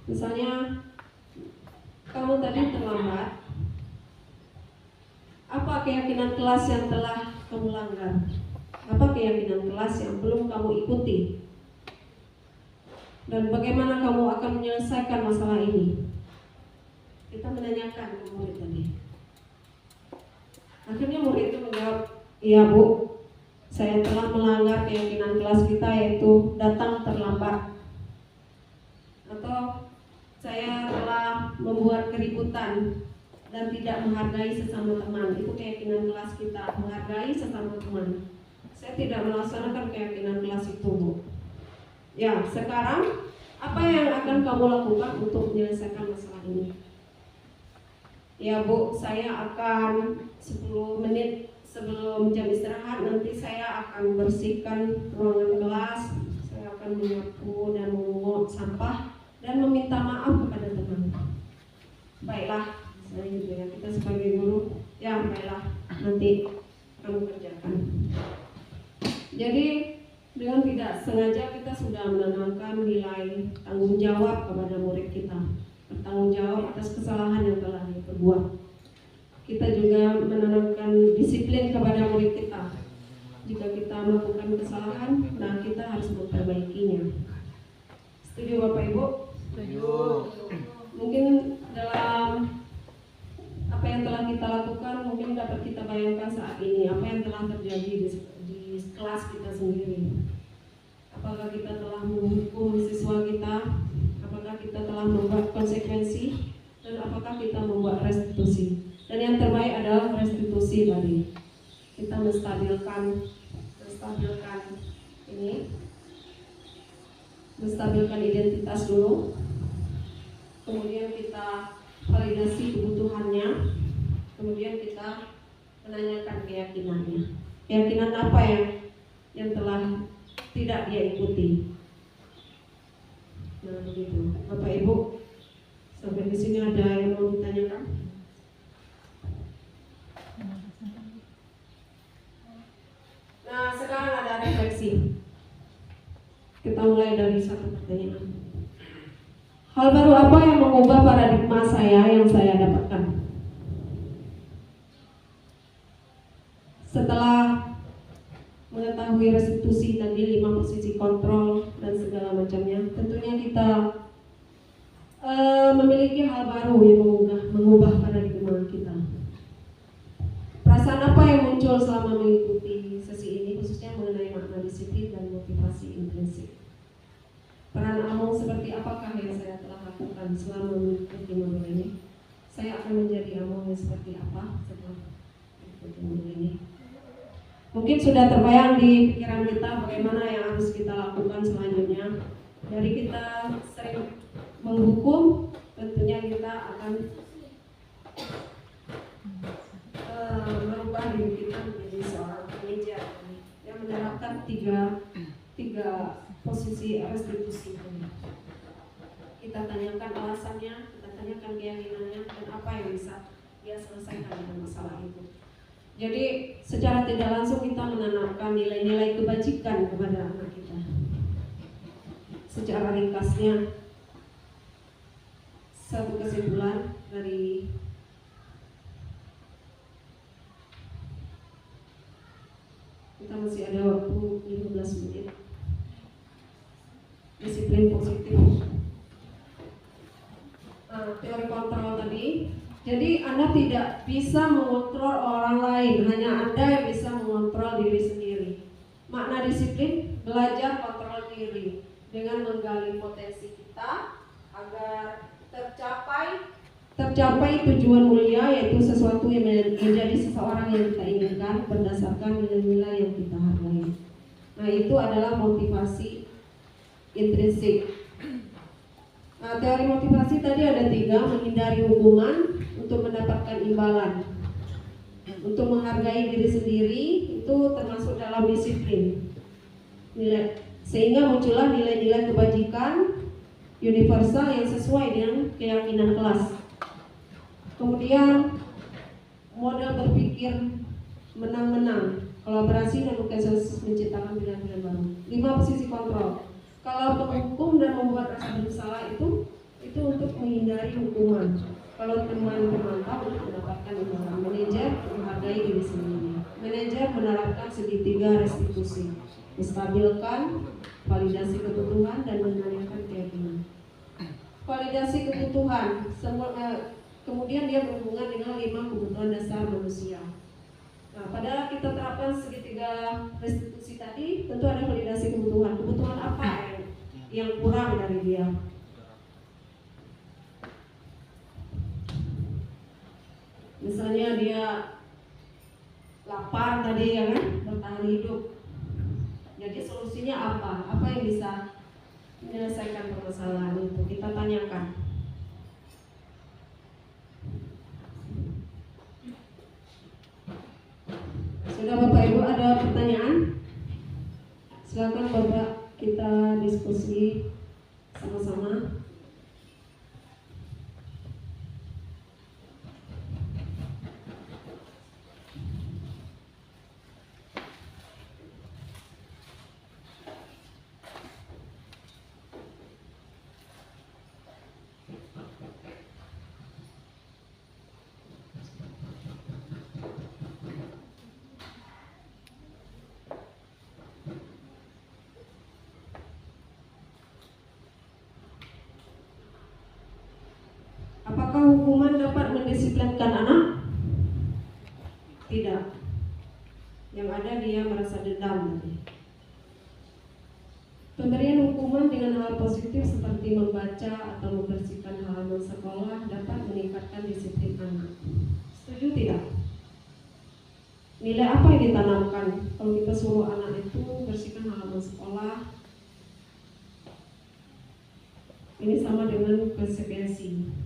Misalnya, kamu tadi terlambat. Apa keyakinan kelas yang telah kamu langgar? Apa keyakinan kelas yang belum kamu ikuti? Dan bagaimana kamu akan menyelesaikan masalah ini? Kita menanyakan ke murid tadi. Akhirnya murid itu menjawab, iya Bu, saya telah melanggar keyakinan kelas kita, yaitu datang terlambat. Atau saya telah membuat keributan dan tidak menghargai sesama teman. Itu keyakinan kelas kita, menghargai sesama teman. Saya tidak melaksanakan keyakinan kelas itu, Bu. Ya, sekarang apa yang akan kamu lakukan untuk menyelesaikan masalah ini? Ya Bu, saya akan 10 menit sebelum jam istirahat nanti saya akan bersihkan ruangan kelas, saya akan menyapu dan memungut sampah dan meminta maaf kepada teman. Baiklah, saya gitu ya, kita sebagai guru, ya baiklah, nanti kamu kerjakan. Jadi dengan tidak sengaja kita sudah menanamkan nilai tanggung jawab kepada murid kita, bertanggung jawab atas kesalahan yang telah diperbuat. Kita juga menanamkan disiplin kepada murid kita. Jika kita melakukan kesalahan, nah kita harus memperbaikinya. Setuju Bapak Ibu? Setuju. Mungkin dalam apa yang telah kita lakukan, mungkin dapat kita bayangkan saat ini apa yang telah terjadi di kelas kita sendiri. Apakah kita telah menghukum siswa kita? Apakah kita telah membuat konsekuensi? Dan apakah kita membuat restitusi? Dan yang terbaik adalah restitusi tadi. Kita menstabilkan identitas dulu. Kemudian kita validasi kebutuhannya. Kemudian kita menanyakan keyakinannya. Keyakinan apa yang telah tidak dia ikuti. Nah begitu. Bapak Ibu, sampai di sini ada yang mau ditanyakan? Nah, sekarang ada refleksi. Kita mulai dari satu pertanyaan. Hal baru apa yang mengubah paradigma saya yang saya dapatkan? Setelah mengetahui restitusi tadi, 5 posisi kontrol dan segala macamnya, tentunya kita memiliki hal baru yang mengubah paradigma kita. Perasaan apa yang muncul selama mengikuti sesi ini, khususnya mengenai makna disiplin dan motivasi intrinsik? Peran Among seperti apakah yang saya telah lakukan selama mengikuti modul ini? Saya akan menjadi Among yang seperti apa setelah mengikuti modul ini? Mungkin sudah terbayang di pikiran kita bagaimana yang harus kita lakukan selanjutnya. Dari kita sering menghukum, tentunya kita akan merubah diri kita menjadi seorang pengejar yang menerapkan tiga posisi restitusi. Kita tanyakan alasannya, kita tanyakan keyakinannya, dan apa yang bisa dia selesaikan dengan masalah itu. Jadi secara tidak langsung kita menanamkan nilai-nilai kebajikan kepada anak kita. Secara ringkasnya, satu kesimpulan dari kita masih ada waktu 15 menit. Disiplin positif. Teori kontrol tadi. Jadi Anda tidak bisa mengontrol orang lain, hanya Anda yang bisa mengontrol diri sendiri. Makna disiplin, belajar kontrol diri dengan menggali potensi kita agar agar tercapai tujuan mulia, yaitu sesuatu yang menjadi seseorang yang kita inginkan berdasarkan nilai-nilai yang kita hargai. Nah, itu adalah motivasi intrinsik. Nah, teori motivasi tadi ada 3: menghindari hukuman, untuk mendapatkan imbalan, untuk menghargai diri sendiri, itu termasuk dalam disiplin. Sehingga muncullah nilai-nilai kebajikan universal yang sesuai dengan keyakinan kelas. Kemudian model berpikir menang-menang, kolaborasi dan konsensus menciptakan pilihan-pilihan baru. 5 posisi kontrol. Kalau menghukum dan membuat rasa bersalah itu untuk menghindari hukuman. Kalau teman-teman tahu untuk mendapatkan imbalan. Manajer menghargai diri sendiri. Manajer menerapkan segitiga restitusi, menstabilkan validasi kebutuhan dan menanyakan keyakinan. Validasi kebutuhan, kemudian dia berhubungan dengan 5 kebutuhan dasar manusia. Nah, pada kita terapkan segitiga restitusi tadi, tentu ada validasi kebutuhan. Kebutuhan apa yang kurang dari dia? Misalnya dia lapar tadi, ya kan, bertahan hidup. Jadi solusinya apa? Apa yang bisa menyelesaikan permasalahan itu? Kita tanyakan. Sudah Bapak Ibu, ada pertanyaan? Silakan Bapak, kita diskusi sama-sama. Apakah hukuman dapat mendisiplinkan anak? Tidak. Yang ada dia merasa dendam. Pemberian hukuman dengan hal positif seperti membaca atau membersihkan halaman sekolah dapat meningkatkan disiplin anak. Setuju tidak? Nilai apa yang ditanamkan kalau kita suruh anak itu bersihkan halaman sekolah? Ini sama dengan konsekuensi.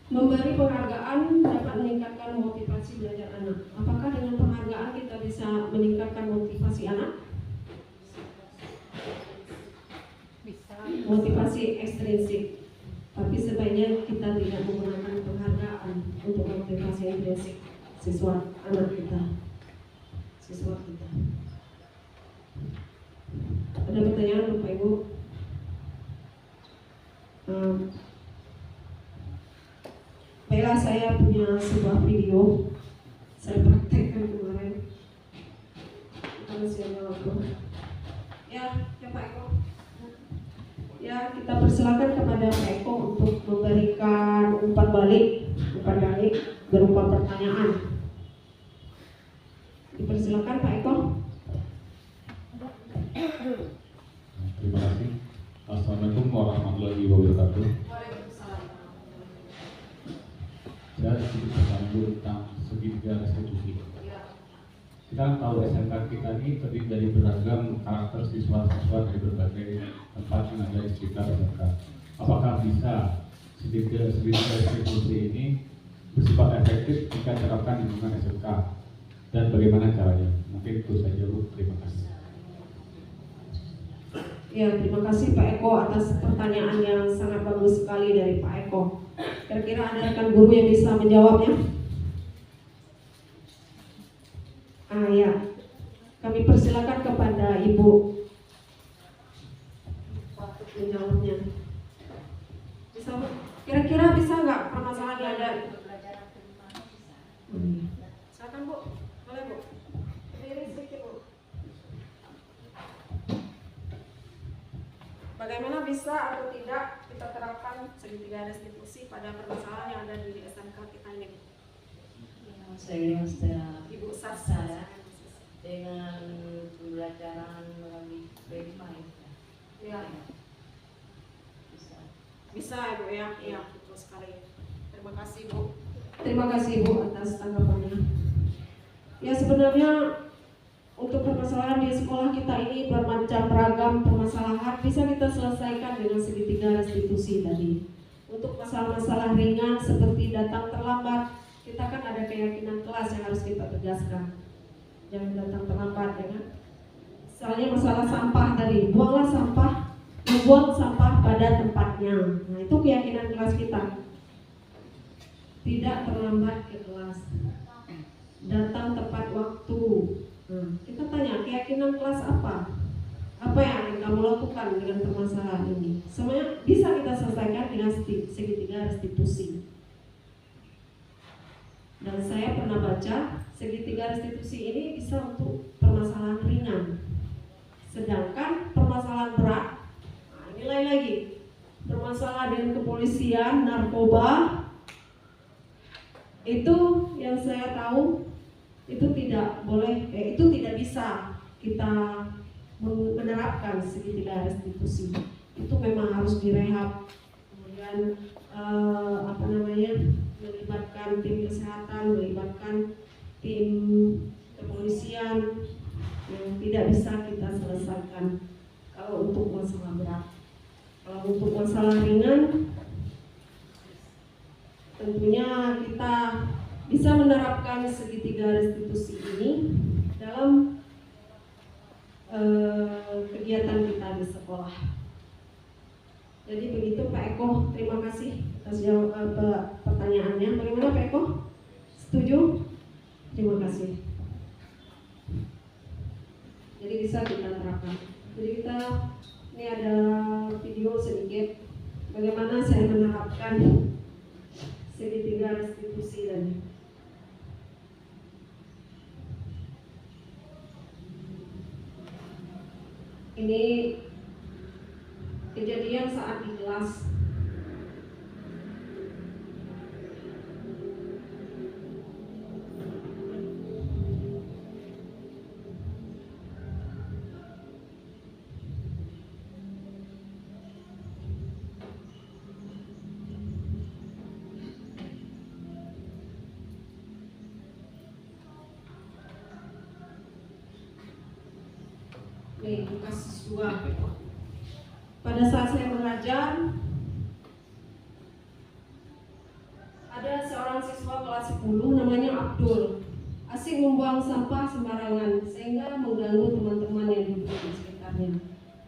Memberi penghargaan dapat meningkatkan motivasi belajar anak. Apakah dengan penghargaan kita bisa meningkatkan motivasi anak? Bisa. Motivasi ekstrinsik. Tapi sebaiknya kita tidak menggunakan penghargaan untuk motivasi intrinsik siswa anak kita. Siswa kita. Ada pertanyaan Bapak Ibu? Baiklah, saya punya sebuah video saya praktekkan kemarin. Kita masih ada waktu. Ya Pak Eko. Ya, kita persilakan kepada Pak Eko untuk memberikan umpan balik berupa pertanyaan. Dipersilakan Pak Eko. Terima kasih. Assalamualaikum warahmatullahi wabarakatuh. Saya sedikit bertanya dulu tentang segitiga restitusi. Kita tahu SMK kita ini terdiri dari beragam karakter siswa-siswa dari berbagai tempat yang ada di sekitar SMK. Apakah bisa segitiga restitusi ini bersifat efektif jika diterapkan di lingkungan SMK? Dan bagaimana caranya? Mungkin itu saja Bu. Terima kasih. Ya, terima kasih Pak Eko atas pertanyaan yang sangat bagus sekali dari Pak Eko. Kira-kira ada rekan guru yang bisa menjawabnya? Ya, kami persilakan kepada Ibu untuk menjawabnya. Bisa, kira-kira bisa nggak permasalahan yang ada? Silakan Bu, boleh Bu. Berdiri sedikit Bu. Bagaimana bisa atau tidak kita terapkan segitiga restitusi pada permasalahan yang ada di SMK kita ini? Saya Ibu Sas, dengan pembelajaran melalui Prima ya. Bisa Ibu ya? Iya, betul sekali. Terima kasih Bu. Terima kasih Bu atas tanggapannya. Ya sebenarnya untuk permasalahan di sekolah kita ini bermacam ragam permasalahan bisa kita selesaikan dengan segitiga restitusi tadi. Untuk masalah-masalah ringan seperti datang terlambat, kita kan ada keyakinan kelas yang harus kita tegaskan. Jangan datang terlambat ya kan. Misalnya masalah sampah tadi, buanglah sampah, membuang sampah pada tempatnya. Nah itu keyakinan kelas kita. Tidak terlambat ke kelas, datang tepat waktu. Nah, kita tanya keyakinan kelas apa? Apa yang akan kamu lakukan dengan permasalahan ini? Semuanya bisa kita selesaikan dengan segitiga restitusi. Dan saya pernah baca segitiga restitusi ini bisa untuk permasalahan ringan. Sedangkan permasalahan berat, nah ini lain lagi. Permasalahan dengan kepolisian, narkoba, itu yang saya tahu itu tidak boleh, itu tidak bisa kita menerapkan segitiga restitusi. Itu memang harus direhab, kemudian melibatkan tim kesehatan, melibatkan tim kepolisian yang tidak bisa kita selesaikan kalau untuk masalah berat. Kalau untuk masalah ringan, tentunya kita bisa menerapkan segitiga restitusi ini dalam kegiatan kita di sekolah. Jadi begitu Pak Eko, terima kasih atas pertanyaannya. Bagaimana Pak Eko? Setuju? Terima kasih. Jadi bisa kita terapkan. Jadi kita ini ada video sedikit bagaimana saya menerapkan segitiga restitusi dan ini kejadian saat di kelas. Kasus 2. Pada saat saya mengajar, ada seorang siswa kelas 10 namanya Abdul, asik membuang sampah sembarangan sehingga mengganggu teman-teman yang duduk di sekitarnya.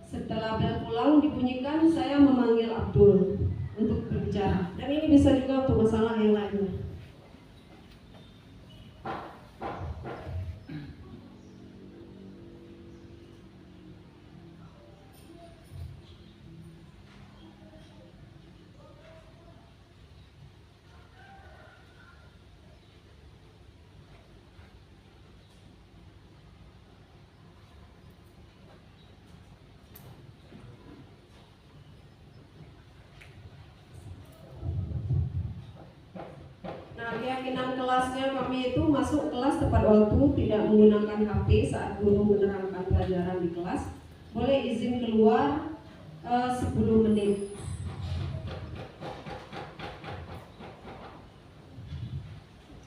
Setelah bel pulang dibunyikan, saya memanggil Abdul untuk berbicara. Dan ini bisa juga untuk masalah yang lainnya. Keyakinan kelasnya kami itu masuk kelas tepat waktu, tidak menggunakan HP saat guru menerangkan pelajaran di kelas, boleh izin keluar 10 menit.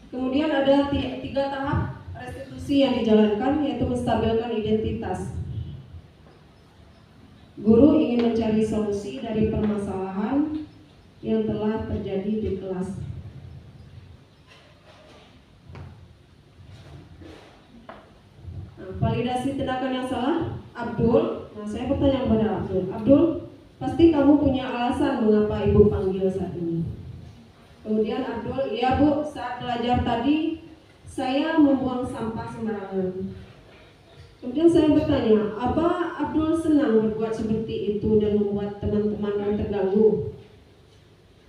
Kemudian ada 3 tahap restitusi yang dijalankan, yaitu menstabilkan identitas. Guru ingin mencari solusi dari permasalahan yang telah terjadi di kelas. Validasi tindakan yang salah, Abdul. Nah, saya bertanya kepada Abdul. Abdul, pasti kamu punya alasan mengapa ibu panggil saat ini. Kemudian Abdul, iya bu, saat belajar tadi saya membuang sampah sembarangan. Kemudian saya bertanya, apa Abdul senang berbuat seperti itu dan membuat teman-teman yang terganggu?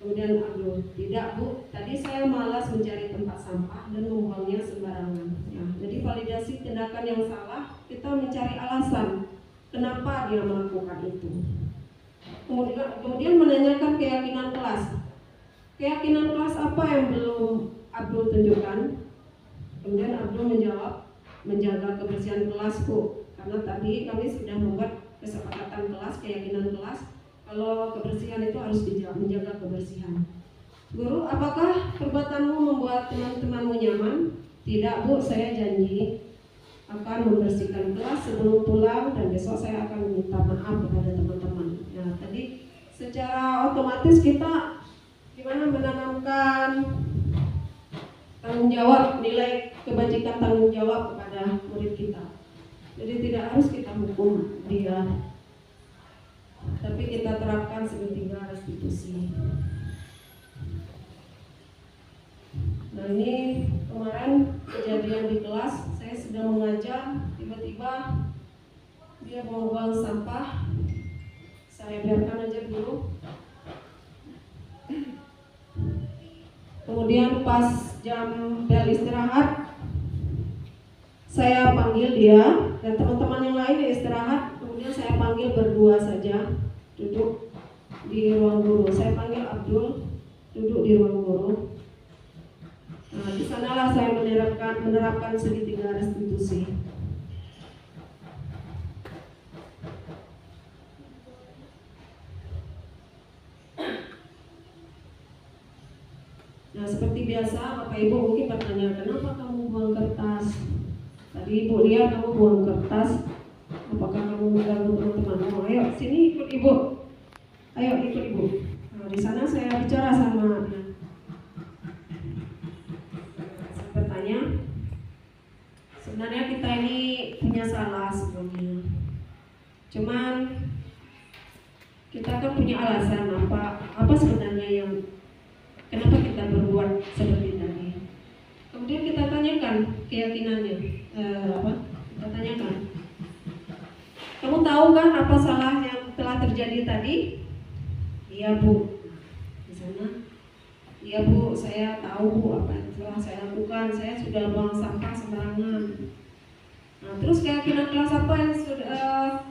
Kemudian Abdul, tidak bu, tadi saya malas mencari tempat sampah dan membuangnya sembarangan. Ya, jadi validasi tindakan yang salah, kita mencari alasan kenapa dia melakukan itu. Kemudian menanyakan keyakinan kelas. Keyakinan kelas apa yang belum Abdul tunjukkan? Kemudian Abdul menjawab, menjaga kebersihan kelas bu, karena tadi kami sudah membuat kesepakatan kelas, keyakinan kelas. Kalau kebersihan itu harus menjaga kebersihan. Guru, apakah perbuatanmu membuat teman-temanmu nyaman? Tidak, Bu, saya janji akan membersihkan kelas sebelum pulang dan besok saya akan meminta maaf kepada teman-teman. Nah, tadi secara otomatis kita gimana menanamkan tanggung jawab, nilai kebajikan tanggung jawab kepada murid kita. Jadi tidak harus kita hukum dia, tapi kita terapkan segitiga restitusi. Nah, ini kemarin kejadian di kelas, saya sedang mengajar, tiba-tiba dia buang sampah, saya biarkan aja dulu. Kemudian pas jam bel istirahat, saya panggil dia dan teman-teman yang lain istirahat. Kemudian saya panggil berdua saja, duduk di ruang guru. Saya panggil Abdul, duduk di ruang guru. Nah, di sanalah saya menerapkan segitiga restitusi. Nah, seperti biasa, Bapak Ibu mungkin bertanya, kenapa kamu buang kertas? Tadi Ibu lihat kamu buang kertas, apakah kamu mengganggu teman-teman? Ayo sini ikut Ibu. Ayo ikut Ibu. Nah, di sana saya bicara sama dia. Saya bertanya, sebenarnya kita ini punya salah sebelumnya. Cuman kita kan punya alasan apa sebenarnya yang kenapa kita berbuat seperti tadi. Kemudian kita tanyakan keyakinannya. Kita tanyakan, kamu tahu kan apa salah yang telah terjadi tadi? Iya, Bu. Di sana, iya, Bu, saya tahu, Bu, apa yang telah saya lakukan. Saya sudah buang sampah sembarangan. Nah, terus keyakinan kelas apa yang sudah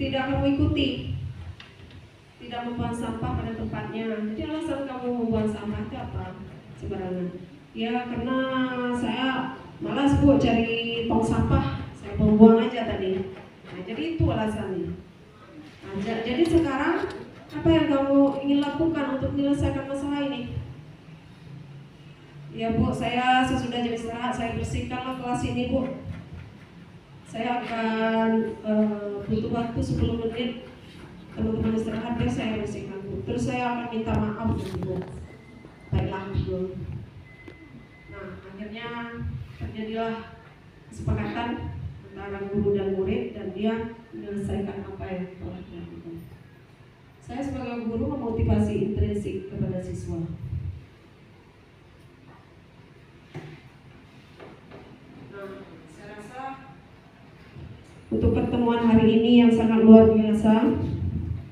tidak kamu ikuti? Tidak membuang sampah pada tempatnya. Jadi alasan kamu membuang sampah itu apa? Sembarangan. Ya, karena saya malas, Bu, cari tong sampah. Saya buang aja tadi. Nah, jadi itu alasannya. Nah, jadi sekarang apa yang kamu ingin lakukan untuk menyelesaikan masalah ini? Ya, Bu, saya sesudah jam istirahat saya bersihkanlah kelas ini, Bu. Saya akan butuh waktu 10 menit. Teman-teman istirahat, biar saya bersihkan, Bu. Terus saya akan minta maaf, Bu. Baiklah, Bu. Nah, akhirnya terjadilah kesepakatan antara guru dan murid, dan dia menyelesaikan apa yang telah dilakukan. Saya sebagai guru memotivasi intrinsik kepada siswa. Nah, saya rasa untuk pertemuan hari ini yang sangat luar biasa,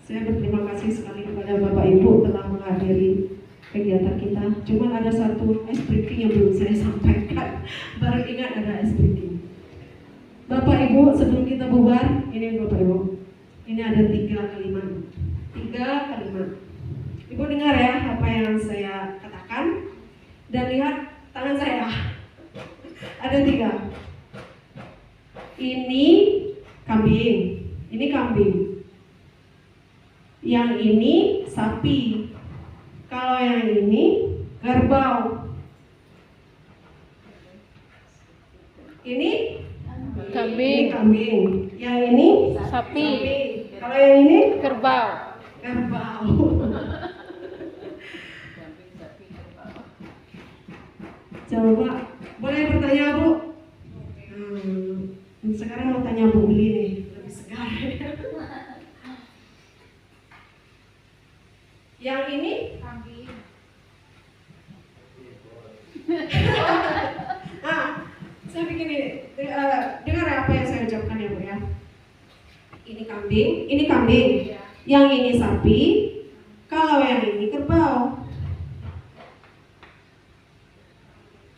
saya berterima kasih sekali kepada Bapak Ibu telah menghadiri kegiatan kita. Cuman ada satu ice breaking yang belum saya sampaikan. Baru ingat ada ice breaking. Bapak Ibu, sebelum kita bubar, ini Bapak Ibu, ini ada 3 kalimat. 3 kalimat. Ibu dengar ya apa yang saya katakan, dan lihat tangan saya. Ada 3. Ini kambing. Ini kambing. Yang ini sapi. Kalau yang ini kerbau. Ini Kambing. Ini kambing. Yang ini Sapi. Kalau yang ini Kerbau. kerbau. Coba boleh bertanya, Bu? Sekarang mau tanya Bu Beli nih, lebih segar. Yang ini Kambing. saya bikin ini. Dengar ya apa yang saya ucapkan ya, Bu ya. Ini kambing, yang ini sapi, kalau yang ini kerbau.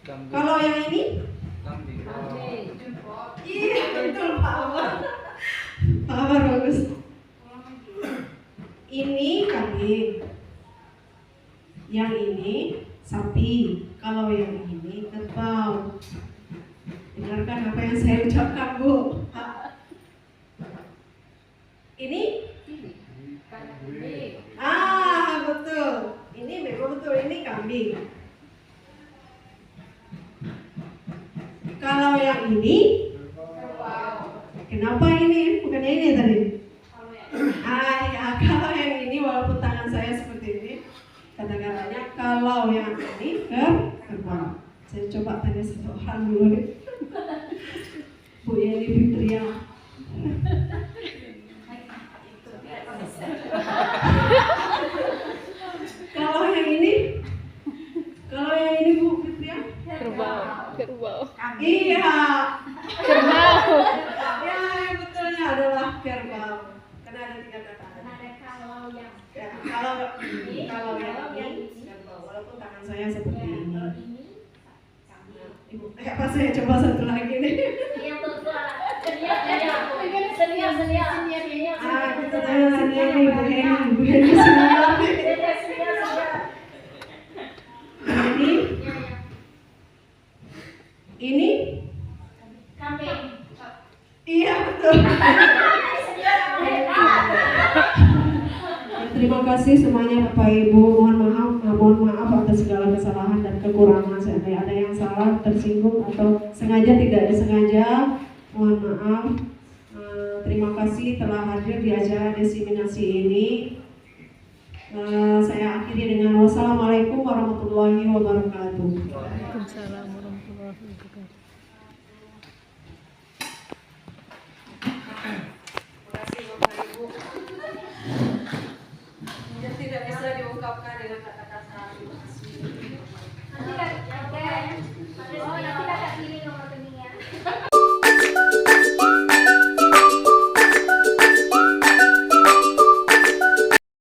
Kalau yang ini? Iya, betul, Pak Amar. Pak Amar bagus. Ini kambing, yang ini sapi, kalau yang ini kerbau. Dengarkan apa yang saya ucapkan, Bu. Ini Ah, betul. Ini memang betul, ini kambing. Kalau yang ini, kenapa ini? Bukannya ini tadi? Ya, kalau yang ini walaupun tangan saya seperti ini, kata-katanya kalau yang ini kerbau. Saya coba tanya satu orang dulu nih. Bu Yeni Fitria. Kalau yang ini Bu Fitria? Kerbau. Iya. Kerbau. Ya, yang betulnya adalah kerbau. Karena ada 3 kata. Ya, kalau yang ini kerbau. Walaupun tangan saya seperti ini. Ibu, apa saya coba satu lagi nih? Ah, kita tanya senior nih, Bu Heni senior nih. Ini? Iya betul. Ya, terima kasih semuanya Bapak Ibu. Mohon maaf atas segala kesalahan dan kekurangan. Seandainya ada yang salah, tersinggung atau sengaja tidak disengaja, mohon maaf. Terima kasih telah hadir di acara diseminasi ini. Saya akhiri dengan wassalamualaikum warahmatullahi wabarakatuh. Waalaikumsalam warahmatullahi wabarakatuh. Yang tidak bisa diungkapkan dengan kata-kata. Nanti